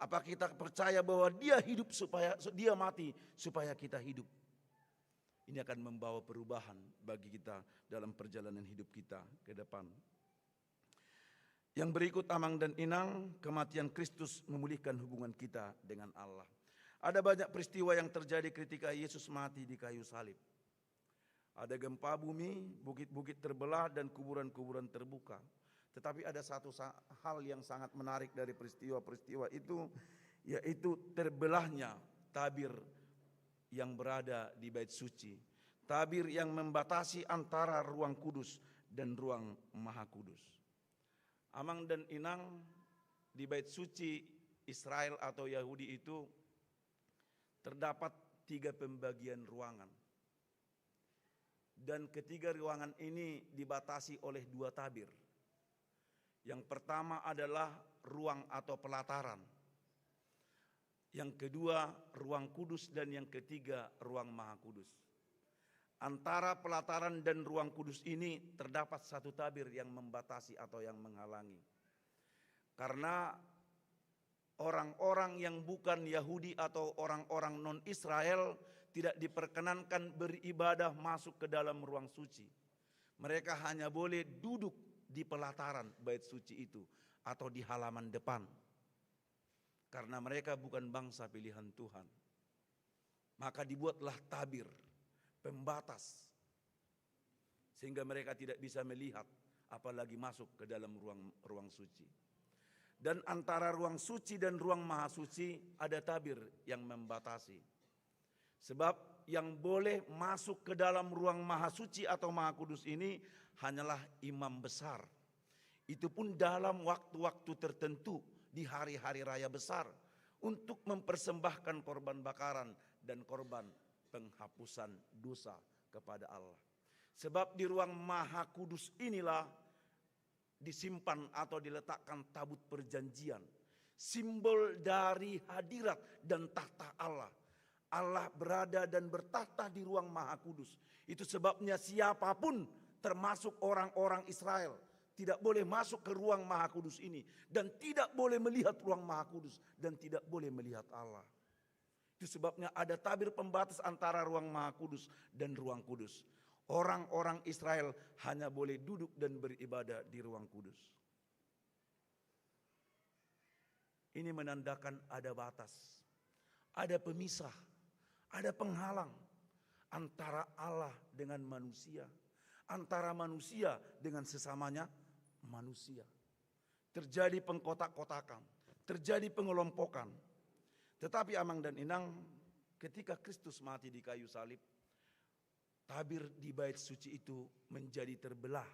Apakah kita percaya bahwa dia hidup supaya dia mati supaya kita hidup? Ini akan membawa perubahan bagi kita dalam perjalanan hidup kita ke depan. Yang berikut Amang dan Inang, kematian Kristus memulihkan hubungan kita dengan Allah. Ada banyak peristiwa yang terjadi ketika Yesus mati di kayu salib. Ada gempa bumi, bukit-bukit terbelah dan kuburan-kuburan terbuka. Tetapi ada satu hal yang sangat menarik dari peristiwa-peristiwa itu, yaitu terbelahnya tabir yang berada di bait suci. Tabir yang membatasi antara ruang kudus dan ruang maha kudus. Amang dan Inang, di bait suci Israel atau Yahudi itu terdapat 3 pembagian ruangan. Dan ketiga ruangan ini dibatasi oleh 2 tabir. Yang pertama adalah ruang atau pelataran. Yang kedua ruang kudus dan yang ketiga ruang maha kudus. Antara pelataran dan ruang kudus ini terdapat 1 tabir yang membatasi atau yang menghalangi. Karena orang-orang yang bukan Yahudi atau orang-orang non-Israel tidak diperkenankan beribadah masuk ke dalam ruang suci. Mereka hanya boleh duduk di pelataran bait suci itu atau di halaman depan. Karena mereka bukan bangsa pilihan Tuhan. Maka dibuatlah tabir, pembatas. Sehingga mereka tidak bisa melihat apalagi masuk ke dalam ruang suci. Dan antara ruang suci dan ruang maha suci ada tabir yang membatasi. Sebab yang boleh masuk ke dalam ruang maha suci atau maha kudus ini hanyalah imam besar. Itu pun dalam waktu-waktu tertentu di hari-hari raya besar untuk mempersembahkan korban bakaran dan korban penghapusan dosa kepada Allah. Sebab di ruang maha kudus inilah disimpan atau diletakkan tabut perjanjian, simbol dari hadirat dan tahta Allah. Allah berada dan bertahta di ruang maha kudus. Itu sebabnya siapapun termasuk orang-orang Israel tidak boleh masuk ke ruang maha kudus ini. Dan tidak boleh melihat ruang maha kudus. Dan tidak boleh melihat Allah. Itu sebabnya ada tabir pembatas antara ruang maha kudus dan ruang kudus. Orang-orang Israel hanya boleh duduk dan beribadah di ruang kudus. Ini menandakan ada batas. Ada pemisah. Ada penghalang antara Allah dengan manusia. Antara manusia dengan sesamanya manusia. Terjadi pengkotak-kotakan, terjadi pengelompokan. Tetapi Amang dan Inang, ketika Kristus mati di kayu salib, tabir di bait suci itu menjadi terbelah,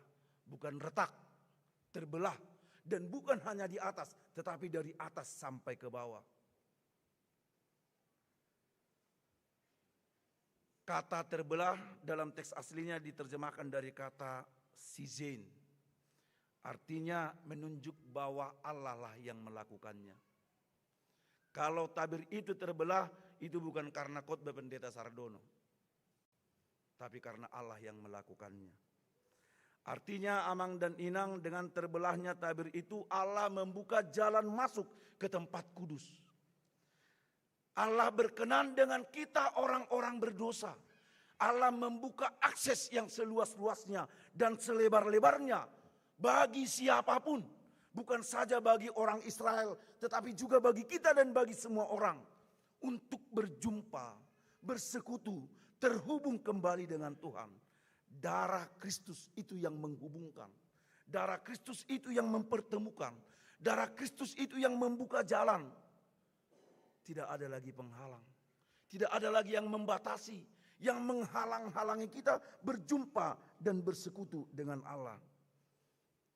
bukan retak, terbelah. Dan bukan hanya di atas, tetapi dari atas sampai ke bawah. Kata terbelah dalam teks aslinya diterjemahkan dari kata sizain. Artinya menunjuk bahwa Allah lah yang melakukannya. Kalau tabir itu terbelah, itu bukan karena khotbah pendeta Sardono, tapi karena Allah yang melakukannya. Artinya Amang dan Inang, dengan terbelahnya tabir itu Allah membuka jalan masuk ke tempat kudus. Allah berkenan dengan kita orang-orang berdosa. Allah membuka akses yang seluas-luasnya dan selebar-lebarnya bagi siapapun. Bukan saja bagi orang Israel, tetapi juga bagi kita dan bagi semua orang. Untuk berjumpa, bersekutu, terhubung kembali dengan Tuhan. Darah Kristus itu yang menghubungkan. Darah Kristus itu yang mempertemukan. Darah Kristus itu yang membuka jalan. Tidak ada lagi penghalang. Tidak ada lagi yang membatasi, yang menghalang-halangi kita berjumpa dan bersekutu dengan Allah.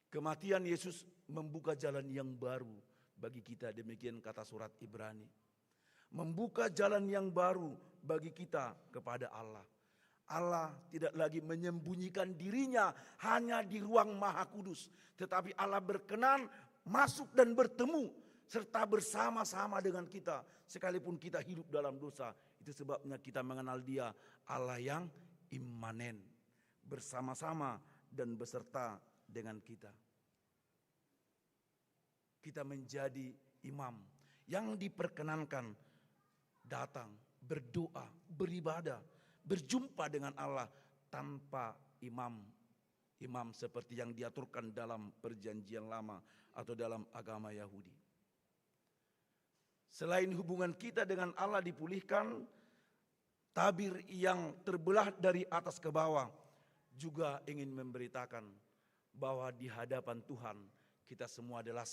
Kematian Yesus membuka jalan yang baru bagi kita, demikian kata surat Ibrani. Membuka jalan yang baru bagi kita kepada Allah. Allah tidak lagi menyembunyikan dirinya hanya di ruang maha kudus. Tetapi Allah berkenan masuk dan bertemu serta bersama-sama dengan kita sekalipun kita hidup dalam dosa. Itu sebabnya kita mengenal Dia, Allah yang imanen, bersama-sama dan beserta dengan kita. Kita menjadi imam yang diperkenankan datang, berdoa, beribadah, berjumpa dengan Allah tanpa imam seperti yang diaturkan dalam perjanjian lama atau dalam agama Yahudi. Selain hubungan kita dengan Allah dipulihkan, tabir yang terbelah dari atas ke bawah juga ingin memberitakan bahwa di hadapan Tuhan kita semua adalah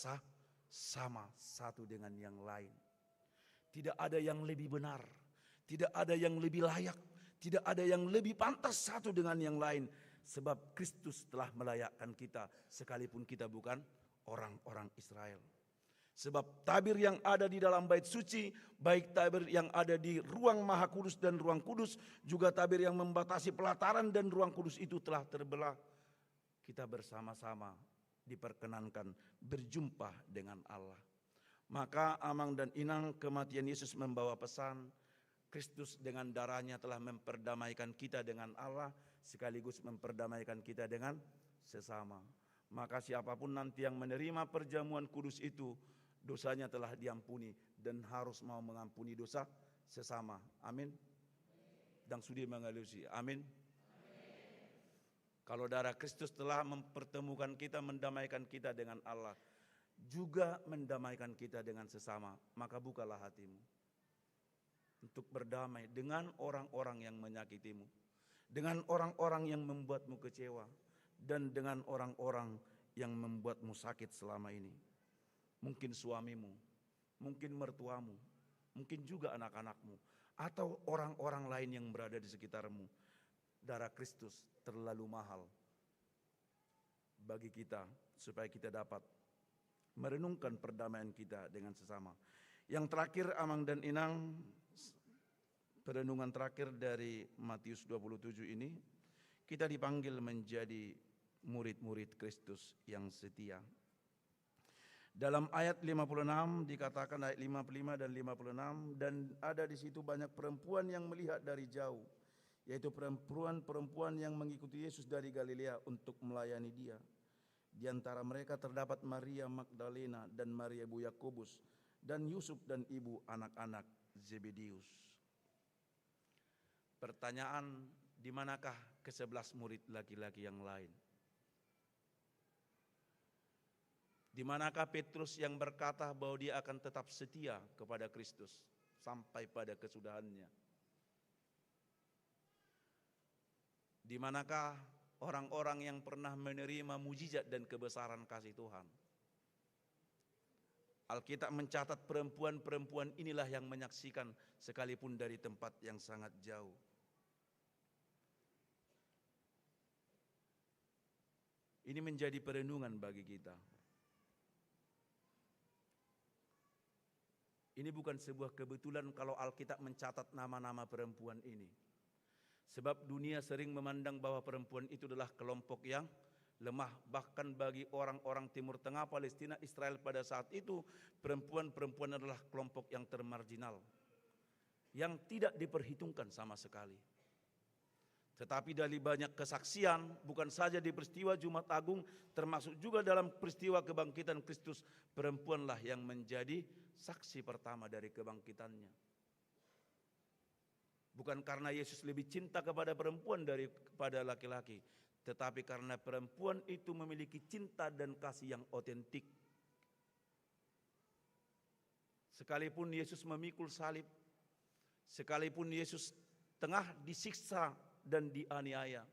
sama satu dengan yang lain. Tidak ada yang lebih benar, tidak ada yang lebih layak, tidak ada yang lebih pantas satu dengan yang lain. Sebab Kristus telah melayakkan kita sekalipun kita bukan orang-orang Israel. Sebab tabir yang ada di dalam bait suci, baik tabir yang ada di ruang maha kudus dan ruang kudus, juga tabir yang membatasi pelataran dan ruang kudus itu telah terbelah. Kita bersama-sama diperkenankan berjumpa dengan Allah. Maka amang dan inang kematian Yesus membawa pesan, Kristus dengan darahnya telah memperdamaikan kita dengan Allah, sekaligus memperdamaikan kita dengan sesama. Maka siapapun nanti yang menerima perjamuan kudus itu, dosanya telah diampuni dan harus mau mengampuni dosa sesama. Amin. Dan sudi mengalusi. Amin. Kalau darah Kristus telah mempertemukan kita, mendamaikan kita dengan Allah, juga mendamaikan kita dengan sesama, maka bukalah hatimu untuk berdamai dengan orang-orang yang menyakitimu, dengan orang-orang yang membuatmu kecewa, dan dengan orang-orang yang membuatmu sakit selama ini. Mungkin suamimu, mungkin mertuamu, mungkin juga anak-anakmu, atau orang-orang lain yang berada di sekitarmu. Darah Kristus terlalu mahal bagi kita supaya kita dapat merenungkan perdamaian kita dengan sesama. Yang terakhir amang dan inang, perenungan terakhir dari Matius 27 ini, kita dipanggil menjadi murid-murid Kristus yang setia. Dalam ayat 56 dikatakan, ayat 55 dan 56, dan ada di situ banyak perempuan yang melihat dari jauh, yaitu perempuan-perempuan yang mengikuti Yesus dari Galilea untuk melayani Dia. Di antara mereka terdapat Maria Magdalena dan Maria ibu Yakobus dan Yusuf dan ibu anak-anak Zebedeus. Pertanyaan, di manakah ke-11 murid laki-laki yang lain? Di manakah Petrus yang berkata bahwa dia akan tetap setia kepada Kristus sampai pada kesudahannya? Di manakah orang-orang yang pernah menerima mujizat dan kebesaran kasih Tuhan? Alkitab mencatat perempuan-perempuan inilah yang menyaksikan sekalipun dari tempat yang sangat jauh. Ini menjadi perenungan bagi kita. Ini bukan sebuah kebetulan kalau Alkitab mencatat nama-nama perempuan ini. Sebab dunia sering memandang bahwa perempuan itu adalah kelompok yang lemah. Bahkan bagi orang-orang Timur Tengah, Palestina, Israel pada saat itu, perempuan-perempuan adalah kelompok yang termarginal, yang tidak diperhitungkan sama sekali. Tetapi dari banyak kesaksian, bukan saja di peristiwa Jumat Agung, termasuk juga dalam peristiwa kebangkitan Kristus, perempuanlah yang menjadi saksi pertama dari kebangkitannya. Bukan karena Yesus lebih cinta kepada perempuan daripada laki-laki, tetapi karena perempuan itu memiliki cinta dan kasih yang otentik. Sekalipun Yesus memikul salib, sekalipun Yesus tengah disiksa dan dianiaya,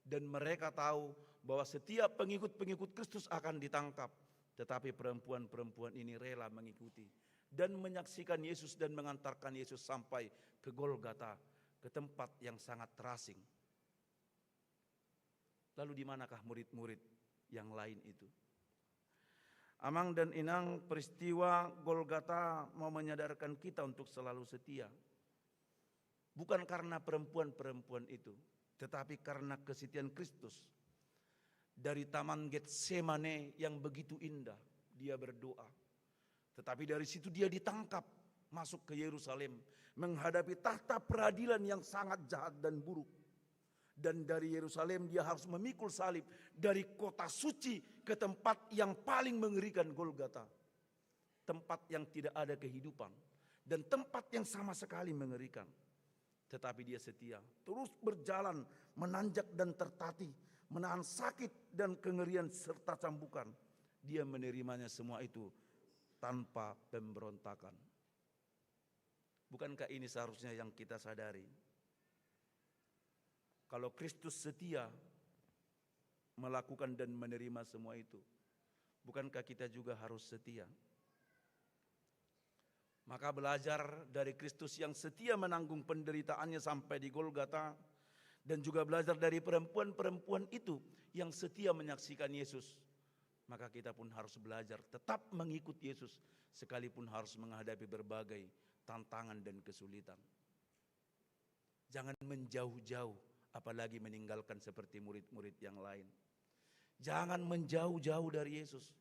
dan mereka tahu bahwa setiap pengikut-pengikut Kristus akan ditangkap, tetapi perempuan-perempuan ini rela mengikuti dan menyaksikan Yesus dan mengantarkan Yesus sampai ke Golgota, ke tempat yang sangat terasing. Lalu di manakah murid-murid yang lain itu? Amang dan inang, peristiwa Golgota mau menyadarkan kita untuk selalu setia. Bukan karena perempuan-perempuan itu, tetapi karena kesetiaan Kristus. Dari Taman Getsemane yang begitu indah, dia berdoa. Tetapi dari situ dia ditangkap, masuk ke Yerusalem, menghadapi tahta peradilan yang sangat jahat dan buruk. Dan dari Yerusalem dia harus memikul salib dari kota suci ke tempat yang paling mengerikan, Golgota. Tempat yang tidak ada kehidupan dan tempat yang sama sekali mengerikan. Tetapi dia setia, terus berjalan menanjak dan tertatih, menahan sakit dan kengerian serta cambukan. Dia menerimanya semua itu tanpa pemberontakan. Bukankah ini seharusnya yang kita sadari? Kalau Kristus setia melakukan dan menerima semua itu, bukankah kita juga harus setia? Maka belajar dari Kristus yang setia menanggung penderitaannya sampai di Golgota, dan juga belajar dari perempuan-perempuan itu yang setia menyaksikan Yesus maka kita pun harus belajar tetap mengikuti Yesus sekalipun harus menghadapi berbagai tantangan dan kesulitan. Jangan menjauh-jauh, apalagi meninggalkan seperti murid-murid yang lain. Jangan menjauh-jauh dari Yesus,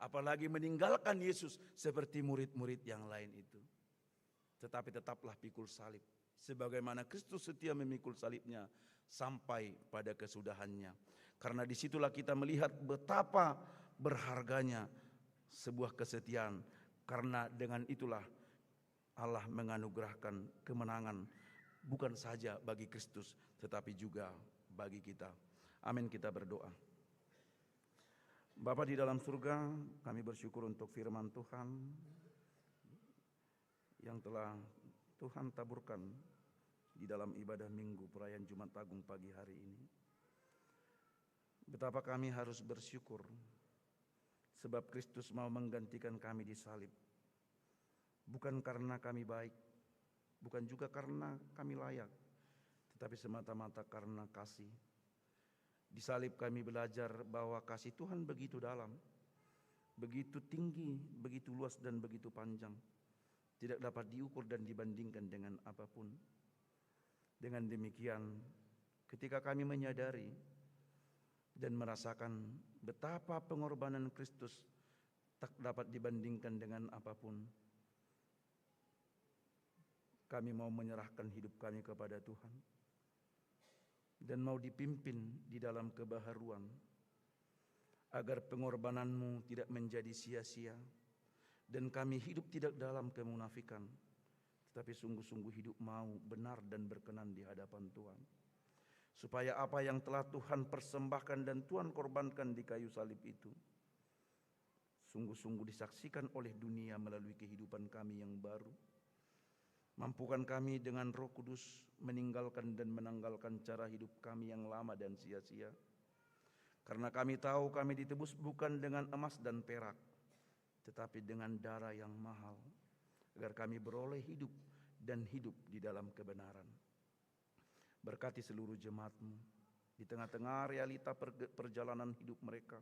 apalagi meninggalkan Yesus seperti murid-murid yang lain itu. Tetapi tetaplah pikul salib, sebagaimana Kristus setia memikul salibnya sampai pada kesudahannya. Karena disitulah kita melihat betapa berharganya sebuah kesetiaan. Karena dengan itulah Allah menganugerahkan kemenangan bukan saja bagi Kristus, tetapi juga bagi kita. Amin, kita berdoa. Bapa di dalam surga, kami bersyukur untuk firman Tuhan yang telah Tuhan taburkan di dalam ibadah Minggu perayaan Jumat Agung pagi hari ini. Betapa kami harus bersyukur sebab Kristus mau menggantikan kami di salib. Bukan karena kami baik, bukan juga karena kami layak, tetapi semata-mata karena kasih. Di salib kami belajar bahwa kasih Tuhan begitu dalam, begitu tinggi, begitu luas dan begitu panjang. Tidak dapat diukur dan dibandingkan dengan apapun. Dengan demikian, ketika kami menyadari dan merasakan betapa pengorbanan Kristus tak dapat dibandingkan dengan apapun, kami mau menyerahkan hidup kami kepada Tuhan dan mau dipimpin di dalam kebaharuan, agar pengorbananmu tidak menjadi sia-sia dan kami hidup tidak dalam kemunafikan, tetapi sungguh-sungguh hidup mau benar dan berkenan di hadapan Tuhan. Supaya apa yang telah Tuhan persembahkan dan Tuhan korbankan di kayu salib itu sungguh-sungguh disaksikan oleh dunia melalui kehidupan kami yang baru. Mampukan kami dengan Roh Kudus meninggalkan dan menanggalkan cara hidup kami yang lama dan sia-sia. Karena kami tahu kami ditebus bukan dengan emas dan perak, tetapi dengan darah yang mahal, agar kami beroleh hidup dan hidup di dalam kebenaran. Berkati seluruh jemaat-Mu di tengah-tengah realita perjalanan hidup mereka,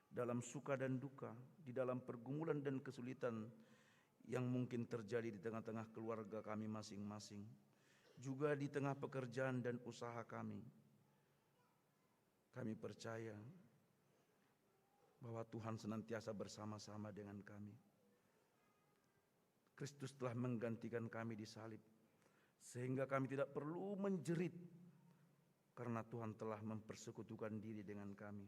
dalam suka dan duka, di dalam pergumulan dan kesulitan yang mungkin terjadi di tengah-tengah keluarga kami masing-masing, juga di tengah pekerjaan dan usaha kami. Kami percaya bahwa Tuhan senantiasa bersama-sama dengan kami. Kristus telah menggantikan kami di salib, sehingga kami tidak perlu menjerit karena Tuhan telah mempersekutukan diri dengan kami.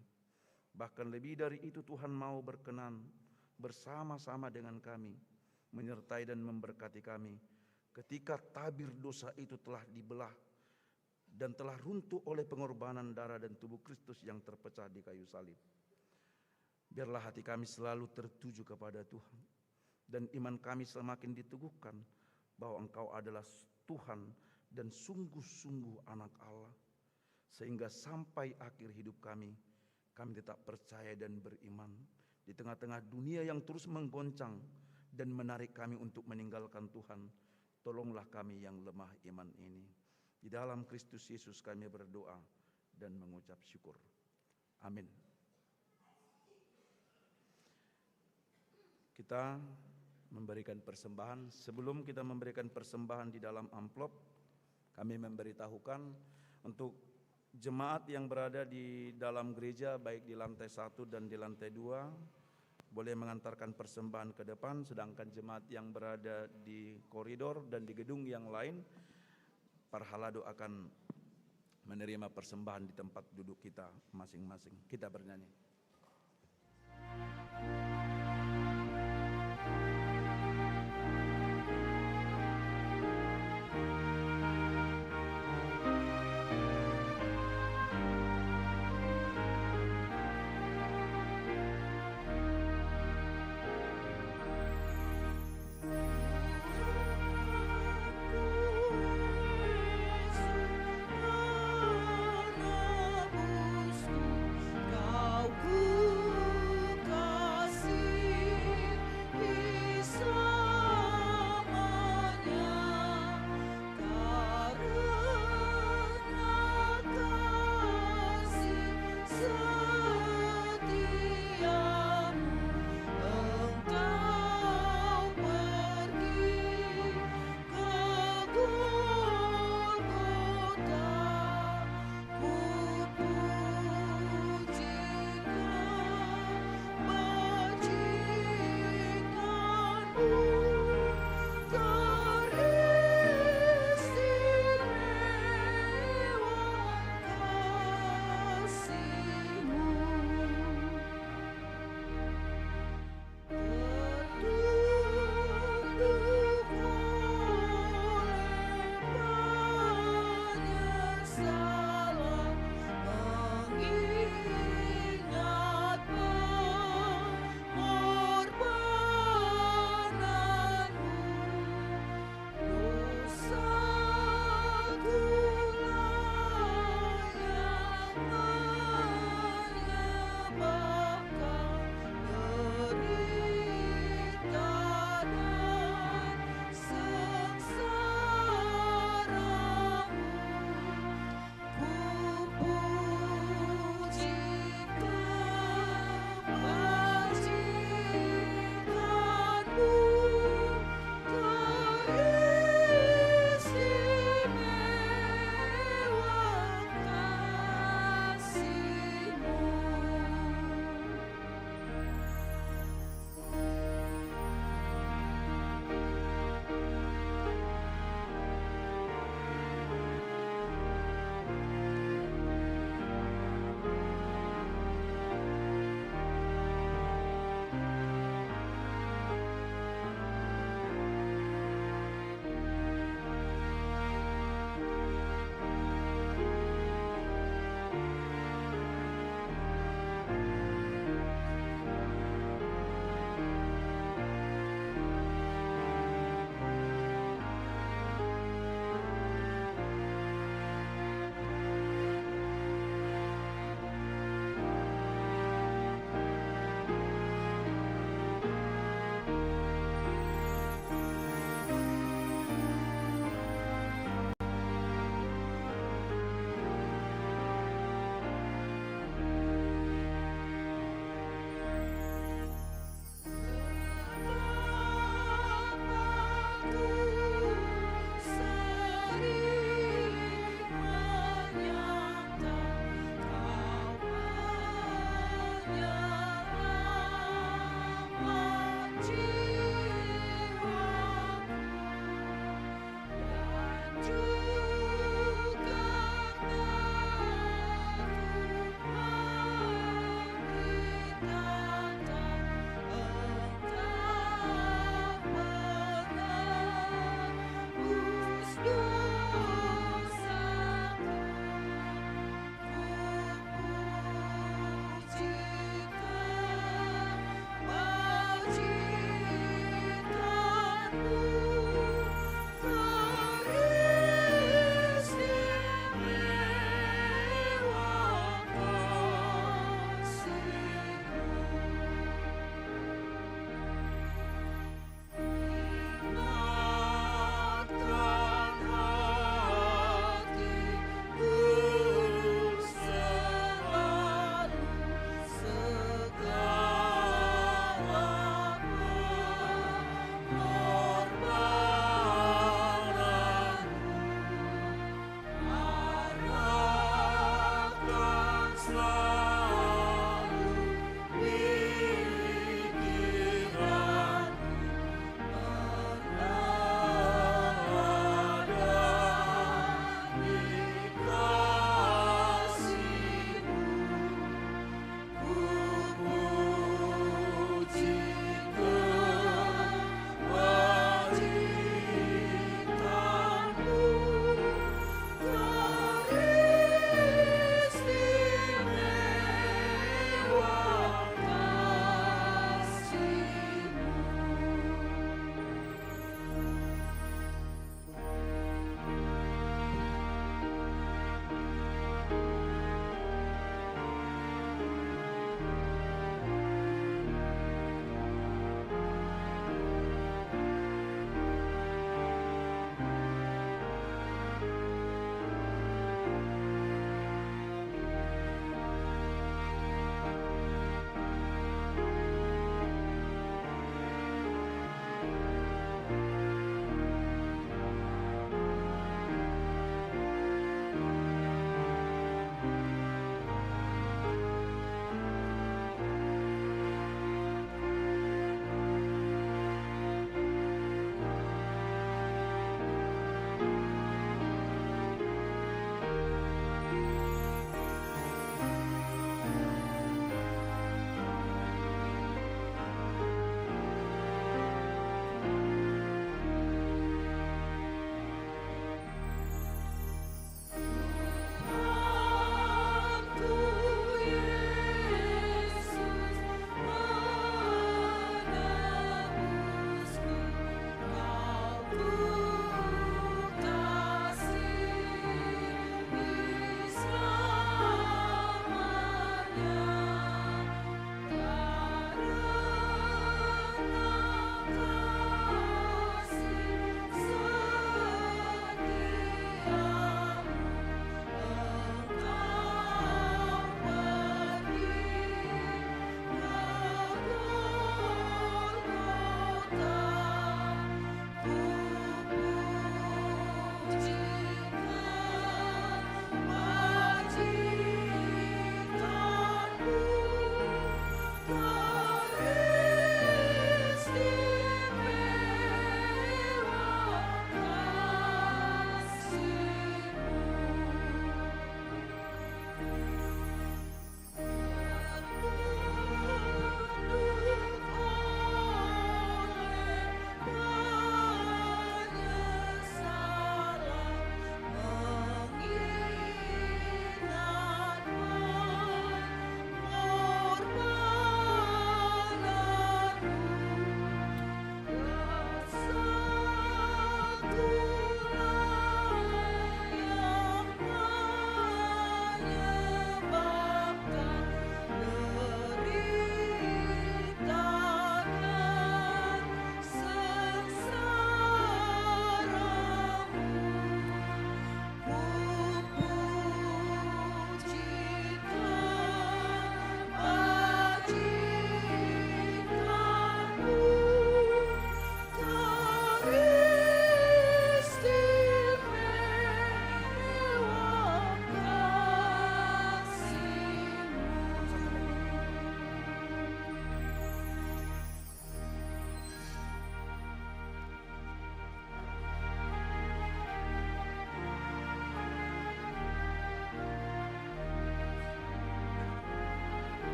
Bahkan lebih dari itu, Tuhan mau berkenan bersama-sama dengan kami, menyertai dan memberkati kami ketika tabir dosa itu telah dibelah dan telah runtuh oleh pengorbanan darah dan tubuh Kristus yang terpecah di kayu salib. Biarlah hati kami selalu tertuju kepada Tuhan dan iman kami semakin diteguhkan bahwa Engkau adalah Tuhan dan sungguh-sungguh anak Allah, sehingga sampai akhir hidup kami tetap percaya dan beriman di tengah-tengah dunia yang terus menggoncang dan menarik kami untuk meninggalkan Tuhan. Tolonglah kami yang lemah iman ini. Di dalam Kristus Yesus kami berdoa dan mengucap syukur. Amin. Kita memberikan persembahan. Sebelum kita memberikan persembahan di dalam amplop, kami memberitahukan untuk jemaat yang berada di dalam gereja, baik di lantai 1 dan di lantai 2, boleh mengantarkan persembahan ke depan, sedangkan jemaat yang berada di koridor dan di gedung yang lain, para halado akan menerima persembahan di tempat duduk kita masing-masing. Kita bernyanyi. Kau ku kasih.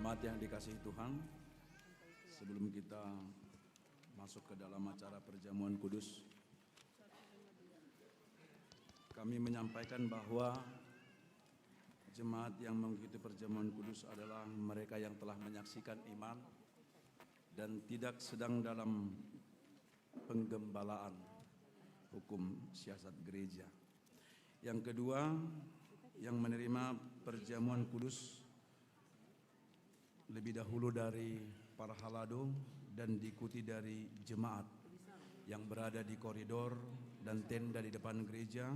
Jemaat yang dikasihi Tuhan, sebelum kita masuk ke dalam acara perjamuan kudus, kami menyampaikan bahwa jemaat yang mengikuti perjamuan kudus adalah mereka yang telah menyaksikan iman dan tidak sedang dalam penggembalaan hukum siasat gereja. Yang kedua, yang menerima perjamuan kudus lebih dahulu dari para halado dan diikuti dari jemaat yang berada di koridor dan tenda di depan gereja,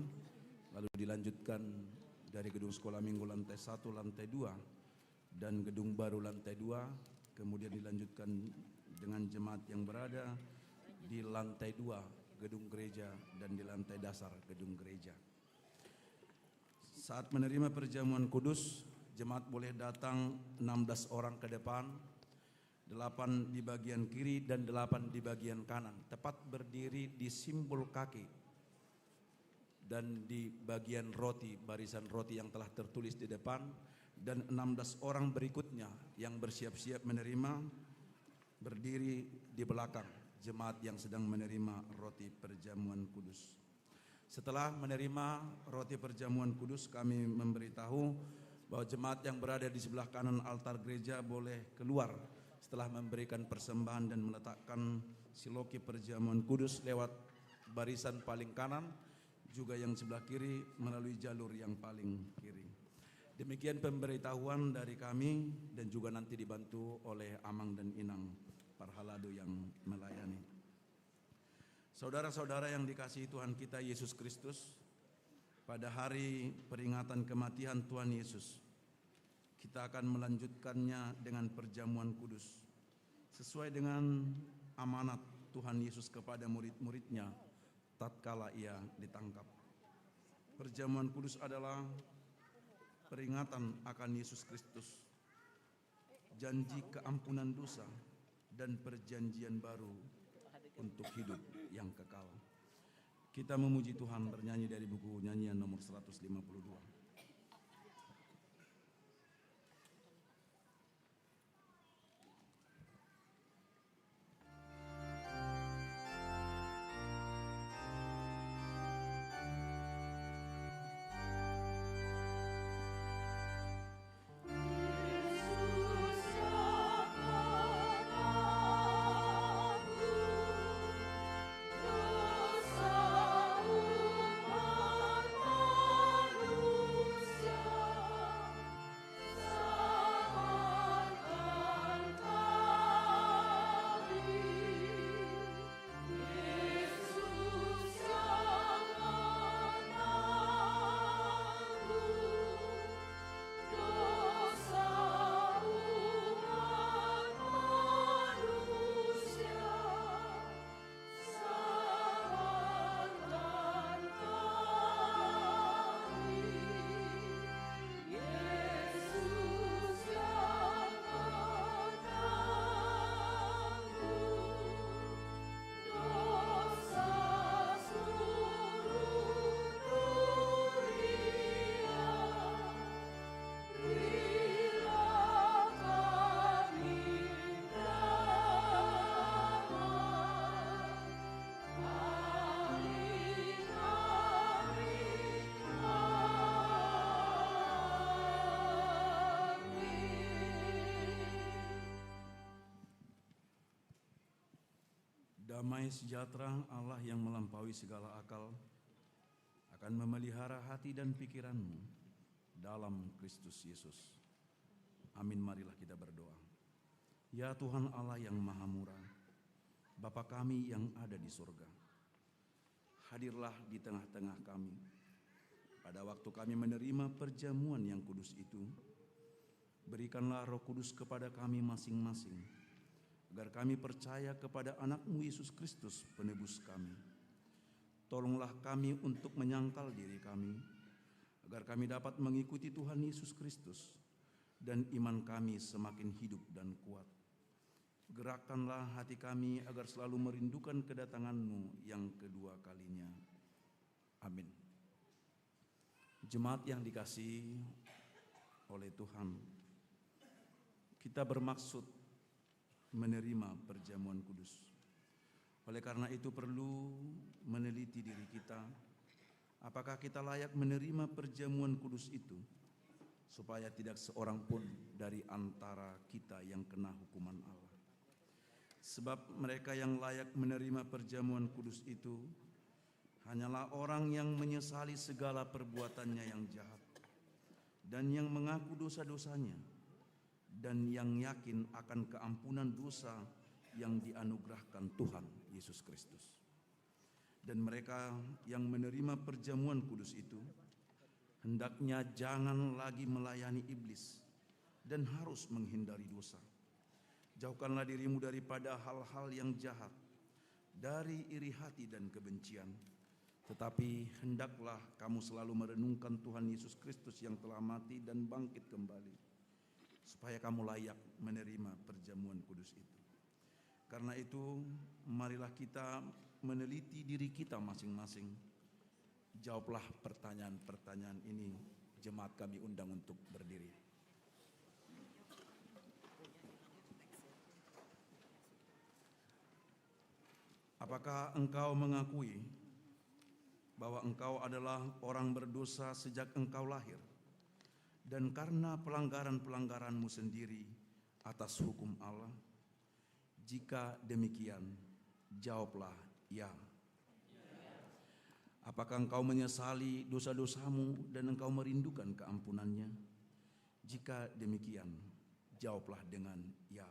lalu dilanjutkan dari gedung sekolah minggu lantai 1, lantai 2 dan gedung baru lantai 2, kemudian dilanjutkan dengan jemaat yang berada di lantai 2 gedung gereja dan di lantai dasar gedung gereja. Saat menerima perjamuan kudus, jemaat boleh datang 16 orang ke depan, 8 di bagian kiri dan 8 di bagian kanan, tepat berdiri di simbol kaki dan di bagian roti, barisan roti yang telah tertulis di depan, dan 16 orang berikutnya yang bersiap-siap menerima berdiri di belakang jemaat yang sedang menerima roti perjamuan kudus. Setelah menerima roti perjamuan kudus, kami memberitahu bahwa jemaat yang berada di sebelah kanan altar gereja boleh keluar setelah memberikan persembahan dan meletakkan siloki perjamuan kudus lewat barisan paling kanan, juga yang sebelah kiri melalui jalur yang paling kiri. Demikian pemberitahuan dari kami dan juga nanti dibantu oleh Amang dan Inang Parhalado yang melayani. Saudara-saudara yang dikasihi Tuhan kita Yesus Kristus, pada hari peringatan kematian Tuhan Yesus, kita akan melanjutkannya dengan perjamuan kudus sesuai dengan amanat Tuhan Yesus kepada murid-muridnya tatkala ia ditangkap. Perjamuan kudus adalah peringatan akan Yesus Kristus, janji keampunan dosa dan perjanjian baru untuk hidup yang kekal. Kita memuji Tuhan bernyanyi dari buku nyanyian nomor 152. Damai sejahtera Allah yang melampaui segala akal akan memelihara hati dan pikiranmu dalam Kristus Yesus. Amin, marilah kita berdoa. Ya Tuhan Allah yang maha murah, Bapa kami yang ada di surga, hadirlah di tengah-tengah kami. Pada waktu kami menerima perjamuan yang kudus itu, berikanlah Roh Kudus kepada kami masing-masing, agar kami percaya kepada anak-Mu Yesus Kristus penebus kami. Tolonglah kami untuk menyangkal diri kami, agar kami dapat mengikuti Tuhan Yesus Kristus dan iman kami semakin hidup dan kuat. Gerakkanlah hati kami agar selalu merindukan kedatangan-Mu yang kedua kalinya. Amin. Jemaat yang dikasihi oleh Tuhan, kita bermaksud menerima perjamuan kudus. Oleh karena itu perlu meneliti diri kita, apakah kita layak menerima perjamuan kudus itu, supaya tidak seorang pun dari antara kita yang kena hukuman Allah. Sebab mereka yang layak menerima perjamuan kudus itu hanyalah orang yang menyesali segala perbuatannya yang jahat, dan yang mengaku dosa-dosanya, dan yang yakin akan keampunan dosa yang dianugerahkan Tuhan Yesus Kristus. Dan mereka yang menerima perjamuan kudus itu hendaknya jangan lagi melayani iblis dan harus menghindari dosa. Jauhkanlah dirimu daripada hal-hal yang jahat, dari iri hati dan kebencian. Tetapi hendaklah kamu selalu merenungkan Tuhan Yesus Kristus yang telah mati dan bangkit kembali, supaya kamu layak menerima perjamuan kudus itu. Karena itu, marilah kita meneliti diri kita masing-masing. Jawablah pertanyaan-pertanyaan ini. Jemaat kami undang untuk berdiri. Apakah engkau mengakui bahwa engkau adalah orang berdosa sejak engkau lahir, dan karena pelanggaran-pelanggaranmu sendiri atas hukum Allah? Jika demikian, jawablah ya. Apakah engkau menyesali dosa-dosamu dan engkau merindukan keampunannya? Jika demikian, jawablah dengan ya.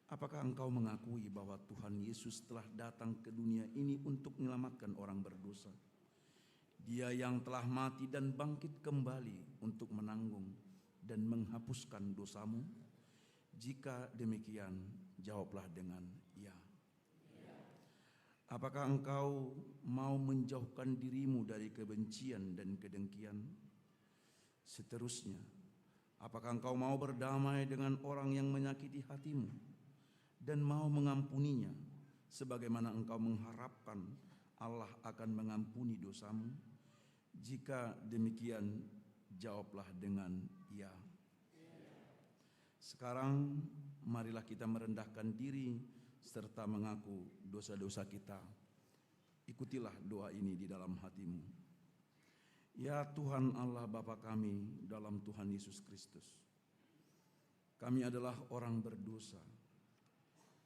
Apakah engkau mengakui bahwa Tuhan Yesus telah datang ke dunia ini untuk menyelamatkan orang berdosa? Dia yang telah mati dan bangkit kembali untuk menanggung dan menghapuskan dosamu? Jika demikian, jawablah dengan ya. Apakah engkau mau menjauhkan dirimu dari kebencian dan kedengkian? Seterusnya, apakah engkau mau berdamai dengan orang yang menyakiti hatimu dan mau mengampuninya, sebagaimana engkau mengharapkan Allah akan mengampuni dosamu? Jika demikian, jawablah dengan ya. Sekarang marilah kita merendahkan diri serta mengaku dosa-dosa kita. Ikutilah doa ini di dalam hatimu. Ya Tuhan Allah Bapa kami dalam Tuhan Yesus Kristus, kami adalah orang berdosa.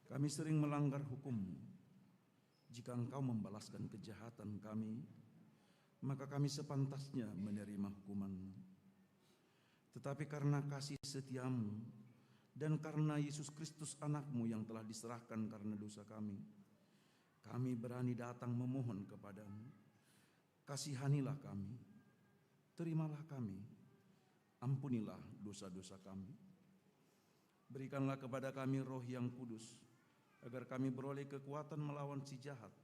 Kami sering melanggar hukum-Mu. Jika Engkau membalaskan kejahatan kami, maka kami sepantasnya menerima hukuman-Mu. Tetapi karena kasih setia-Mu dan karena Yesus Kristus anak-Mu yang telah diserahkan karena dosa kami berani datang memohon kepadamu. Kasihanilah kami, terimalah kami, ampunilah dosa-dosa kami. Berikanlah kepada kami Roh yang kudus, agar kami beroleh kekuatan melawan si jahat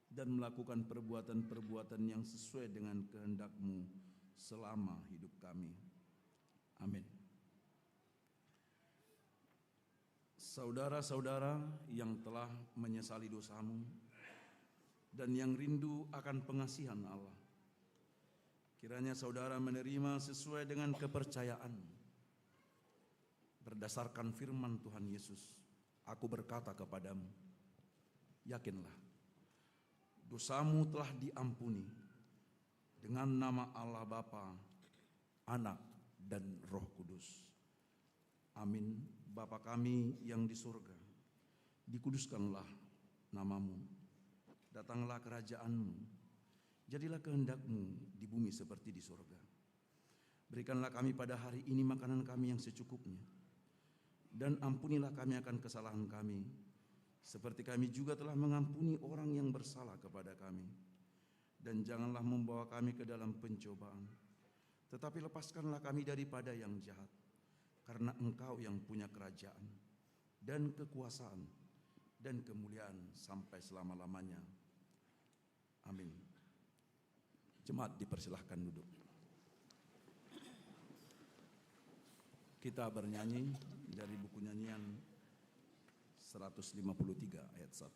dan melakukan perbuatan-perbuatan yang sesuai dengan kehendak-Mu selama hidup kami. Amin. Saudara-saudara yang telah menyesali dosamu dan yang rindu akan pengasihan Allah, kiranya saudara menerima sesuai dengan kepercayaan. Berdasarkan firman Tuhan Yesus, aku berkata kepadamu, yakinlah, dosamu telah diampuni dengan nama Allah Bapa, Anak, dan Roh Kudus. Amin. Bapa kami yang di surga, dikuduskanlah namamu, datanglah kerajaan-Mu, jadilah kehendak-Mu di bumi seperti di surga. Berikanlah kami pada hari ini makanan kami yang secukupnya, dan ampunilah kami akan kesalahan kami, seperti kami juga telah mengampuni orang yang bersalah kepada kami. Dan janganlah membawa kami ke dalam pencobaan, tetapi lepaskanlah kami daripada yang jahat. Karena Engkau yang punya kerajaan dan kekuasaan dan kemuliaan sampai selama-lamanya. Amin. Jemaat dipersilahkan duduk. Kita bernyanyi dari buku nyanyian 153 ayat 1.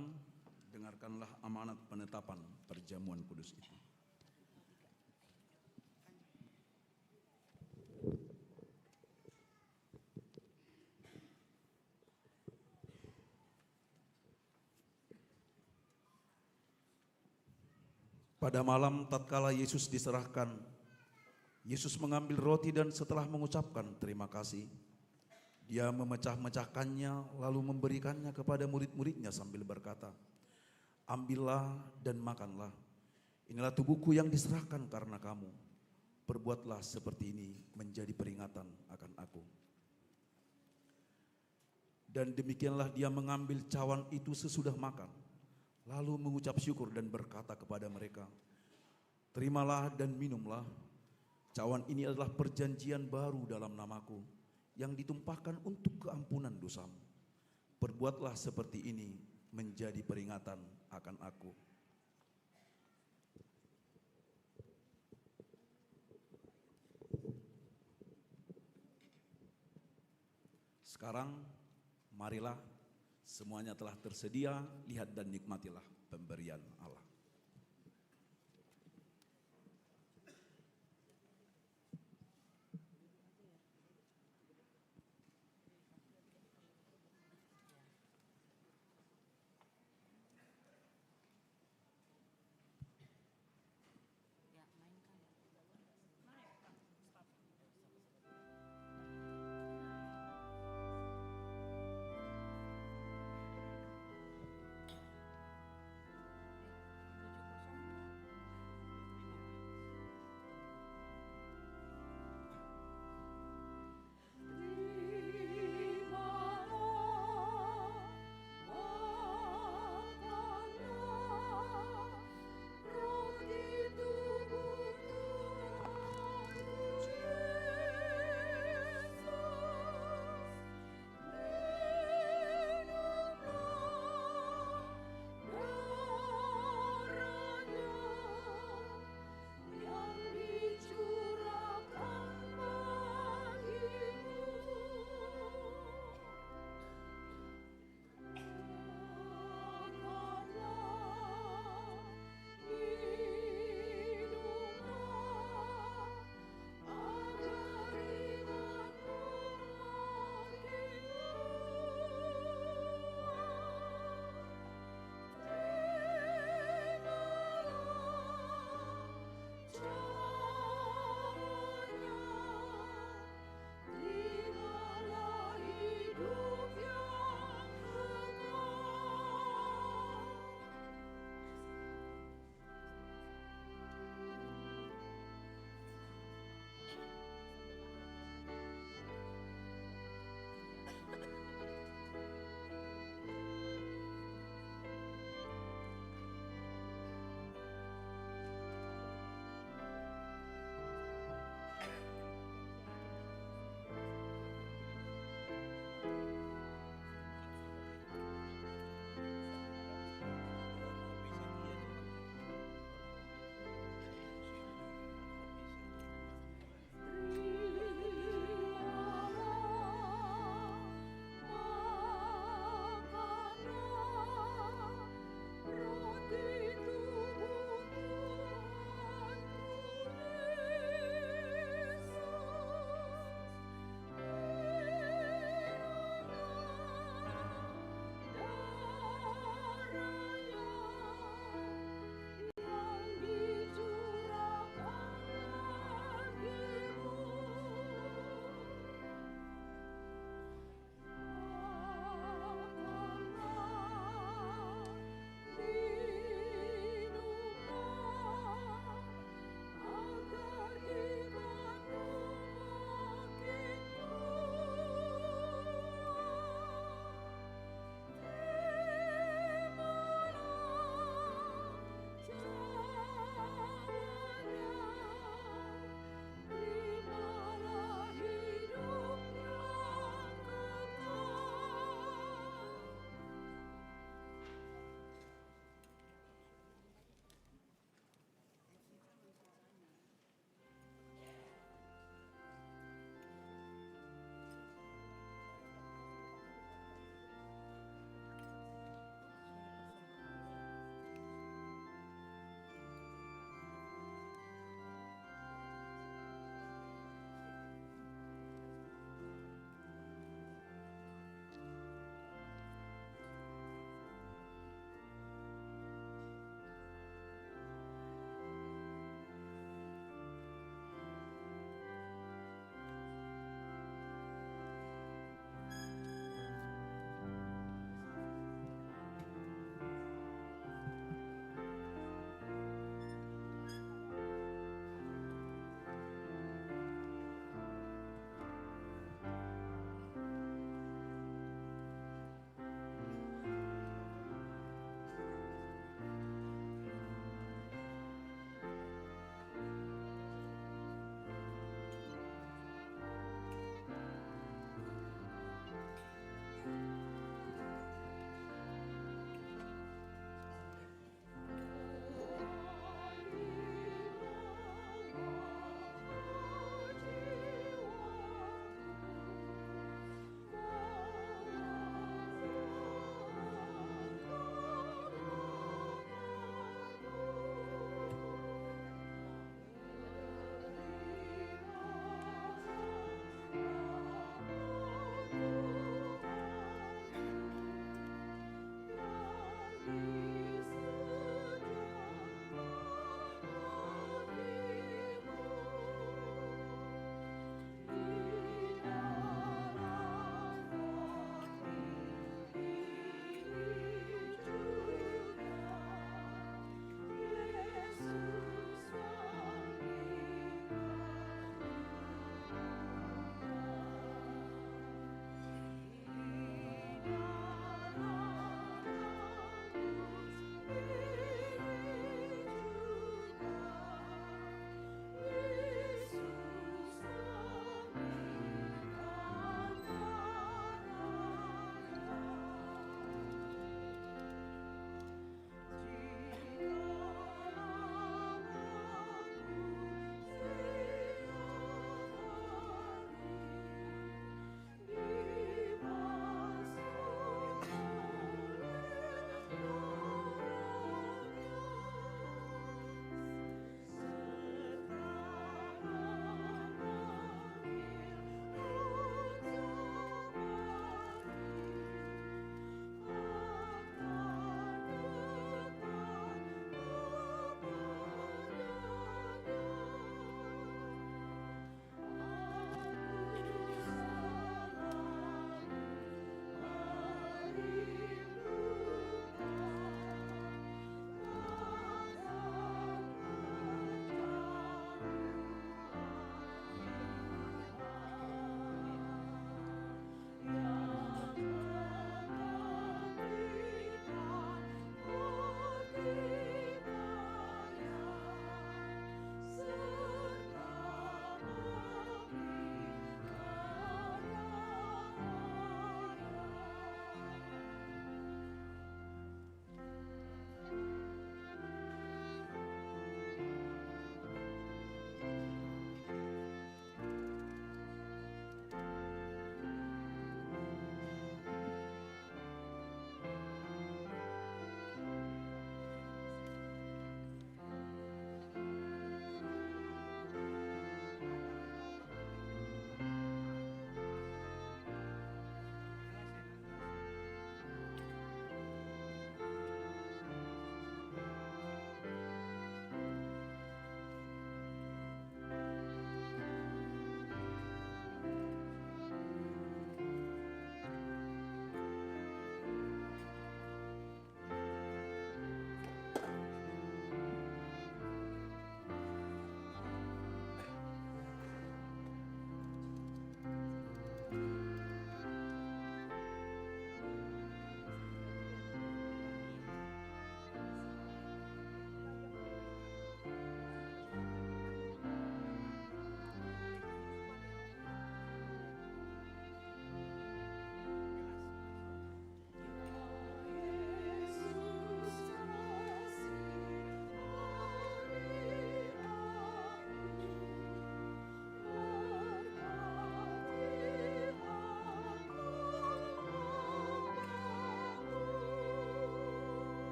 Tuhan, dengarkanlah amanat penetapan perjamuan kudus itu. Pada malam tatkala Yesus diserahkan, Yesus mengambil roti dan setelah mengucapkan terima kasih, dia memecah-mecahkannya lalu memberikannya kepada murid-muridnya sambil berkata, "Ambillah dan makanlah, inilah tubuhku yang diserahkan karena kamu. Perbuatlah seperti ini menjadi peringatan akan aku." Dan demikianlah dia mengambil cawan itu sesudah makan, lalu mengucap syukur dan berkata kepada mereka, "Terimalah dan minumlah, cawan ini adalah perjanjian baru dalam namaku, yang ditumpahkan untuk keampunan dosamu. Perbuatlah seperti ini menjadi peringatan akan aku." Sekarang marilah, semuanya telah tersedia, lihat dan nikmatilah pemberian Allah.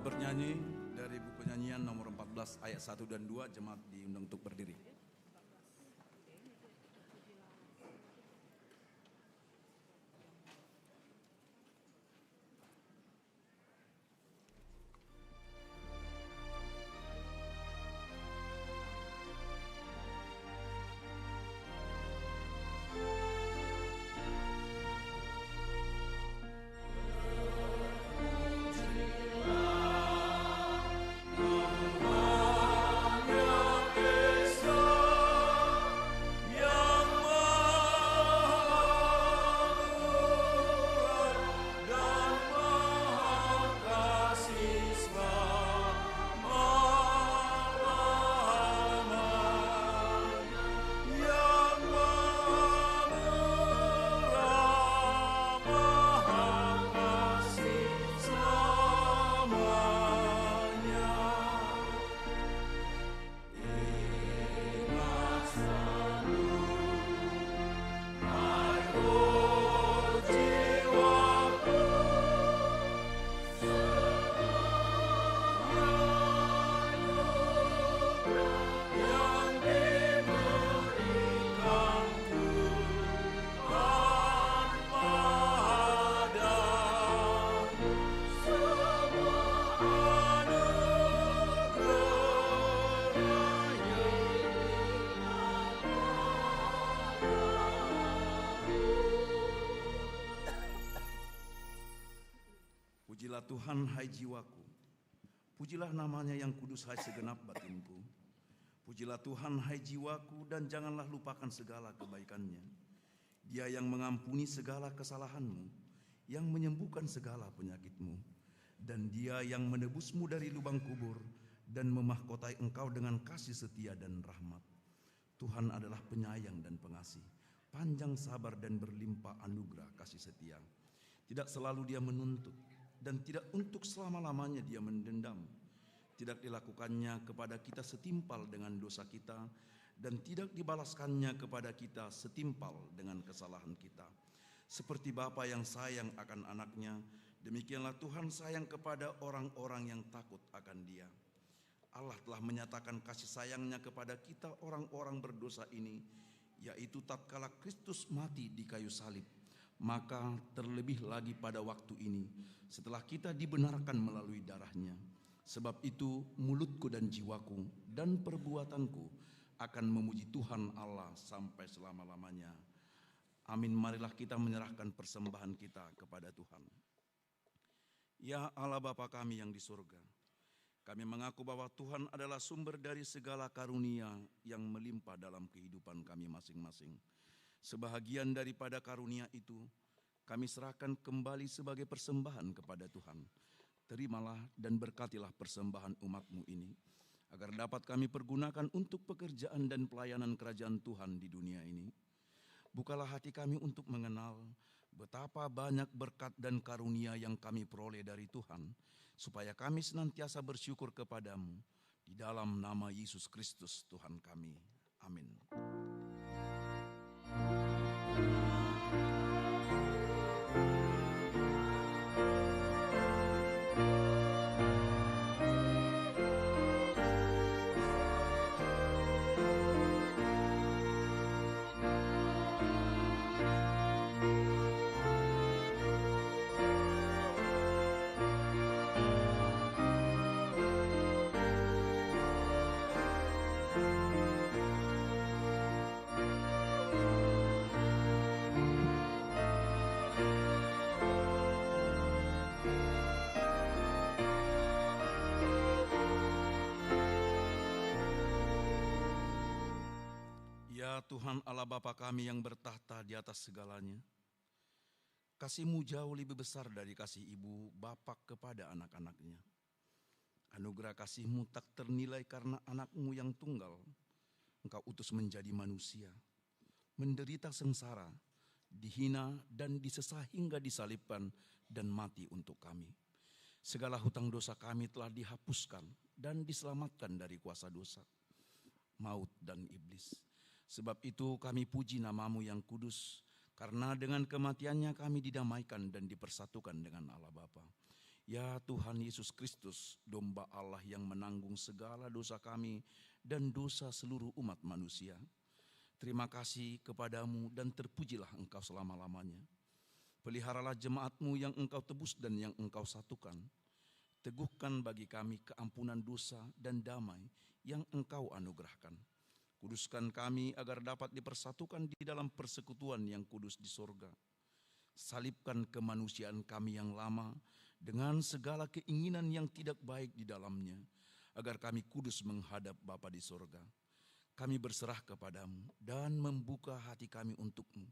bernyanyi dari buku nyanyian nomor 14 ayat 1 dan 2, jemaat diundang untuk berdiri. Pujilah Tuhan, hai jiwaku. Pujilah namanya yang kudus, hai segenap batinku. Pujilah Tuhan, hai jiwaku, dan janganlah lupakan segala kebaikannya. Dia yang mengampuni segala kesalahanmu, yang menyembuhkan segala penyakitmu, dan Dia yang menebusmu dari lubang kubur dan memahkotai engkau dengan kasih setia dan rahmat. Tuhan adalah penyayang dan pengasih, panjang sabar dan berlimpah anugerah kasih setia. Tidak selalu Dia menuntut, dan tidak untuk selama-lamanya Dia mendendam. Tidak dilakukannya kepada kita setimpal dengan dosa kita, dan tidak dibalaskannya kepada kita setimpal dengan kesalahan kita. Seperti bapa yang sayang akan anaknya, demikianlah Tuhan sayang kepada orang-orang yang takut akan Dia. Allah telah menyatakan kasih sayangnya kepada kita orang-orang berdosa ini, yaitu tatkala Kristus mati di kayu salib. Maka terlebih lagi pada waktu ini, setelah kita dibenarkan melalui darahnya. Sebab itu mulutku dan jiwaku dan perbuatanku akan memuji Tuhan Allah sampai selama-lamanya. Amin. Marilah kita menyerahkan persembahan kita kepada Tuhan. Ya Allah Bapa kami yang di surga, kami mengaku bahwa Tuhan adalah sumber dari segala karunia yang melimpah dalam kehidupan kami masing-masing. Sebahagian daripada karunia itu kami serahkan kembali sebagai persembahan kepada Tuhan. Terimalah dan berkatilah persembahan umat-Mu ini, agar dapat kami pergunakan untuk pekerjaan dan pelayanan kerajaan Tuhan di dunia ini. Bukalah hati kami untuk mengenal betapa banyak berkat dan karunia yang kami peroleh dari Tuhan, supaya kami senantiasa bersyukur kepadamu, di dalam nama Yesus Kristus Tuhan kami. Amin. Ya Tuhan Allah Bapa kami yang bertahta di atas segalanya, kasih-Mu jauh lebih besar dari kasih ibu bapa kepada anak-anaknya. Anugerah kasih-Mu tak ternilai karena anak-Mu yang tunggal Engkau utus menjadi manusia, menderita sengsara, dihina dan disesah hingga disalibkan dan mati untuk kami. Segala hutang dosa kami telah dihapuskan dan diselamatkan dari kuasa dosa, maut dan iblis. Sebab itu kami puji nama-Mu yang kudus, karena dengan kematiannya kami didamaikan dan dipersatukan dengan Allah Bapa. Ya Tuhan Yesus Kristus, domba Allah yang menanggung segala dosa kami dan dosa seluruh umat manusia. Terima kasih kepadamu dan terpujilah Engkau selama-lamanya. Peliharalah jemaat-Mu yang Engkau tebus dan yang Engkau satukan. Teguhkan bagi kami keampunan dosa dan damai yang Engkau anugerahkan. Kuduskan kami agar dapat dipersatukan di dalam persekutuan yang kudus di sorga. Salibkan kemanusiaan kami yang lama dengan segala keinginan yang tidak baik di dalamnya, agar kami kudus menghadap Bapa di sorga. Kami berserah kepadamu dan membuka hati kami untuk-Mu.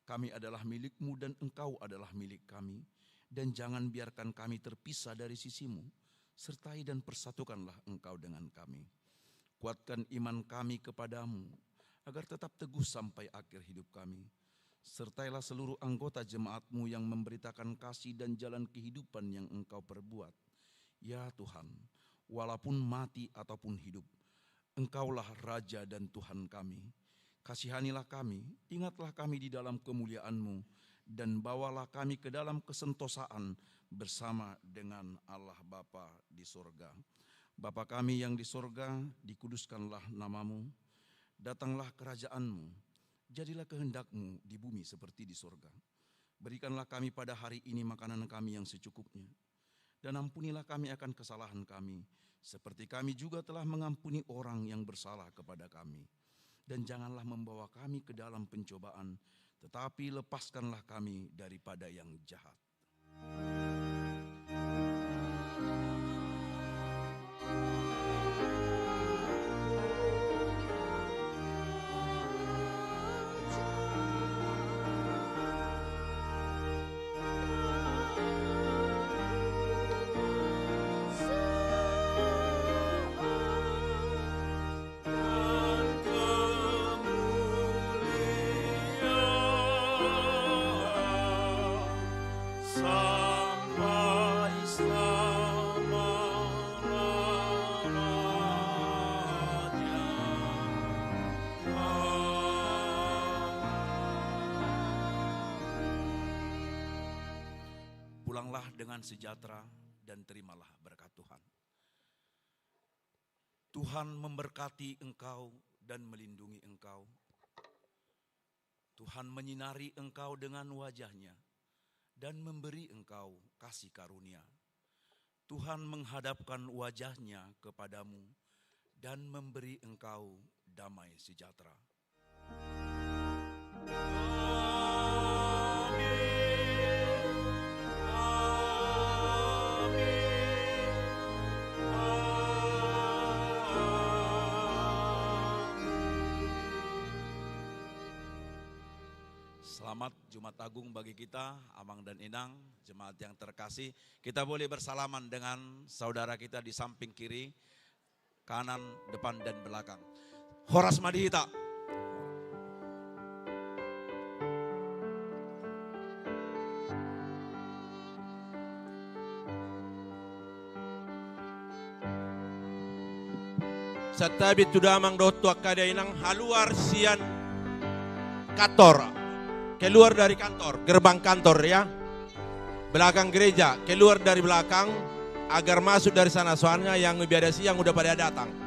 Kami adalah milik-Mu dan Engkau adalah milik kami. Dan jangan biarkan kami terpisah dari sisi-Mu. Sertai dan persatukanlah Engkau dengan kami. Kuatkan iman kami kepadamu, agar tetap teguh sampai akhir hidup kami. Sertailah seluruh anggota jemaat-Mu yang memberitakan kasih dan jalan kehidupan yang Engkau perbuat. Ya Tuhan, walaupun mati ataupun hidup, Engkaulah Raja dan Tuhan kami. Kasihanilah kami, ingatlah kami di dalam kemuliaan-Mu, dan bawalah kami ke dalam kesentosaan bersama dengan Allah Bapa di sorga. Bapa kami yang di sorga, dikuduskanlah nama-Mu, datanglah kerajaan-Mu. Jadilah kehendak-Mu di bumi seperti di sorga. Berikanlah kami pada hari ini makanan kami yang secukupnya. Dan ampunilah kami akan kesalahan kami, seperti kami juga telah mengampuni orang yang bersalah kepada kami. Dan janganlah membawa kami ke dalam pencobaan, tetapi lepaskanlah kami daripada yang jahat. Pulanglah dengan sejahtera dan terimalah berkat Tuhan. Tuhan memberkati engkau dan melindungi engkau. Tuhan menyinari engkau dengan wajah-Nya dan memberi engkau kasih karunia. Tuhan menghadapkan wajah-Nya kepadamu dan memberi engkau damai sejahtera. Selamat Jumat Agung bagi kita, Amang dan Inang, jemaat yang terkasih. Kita boleh bersalaman dengan saudara kita di samping kiri, kanan, depan, dan belakang. Horas Madihita. Satabi tudamang dotu akada inang haluar sian kantor. Keluar dari kantor, gerbang kantor ya. Belakang gereja, keluar dari belakang agar masuk dari sana, soalnya yang biadasi yang udah pada datang.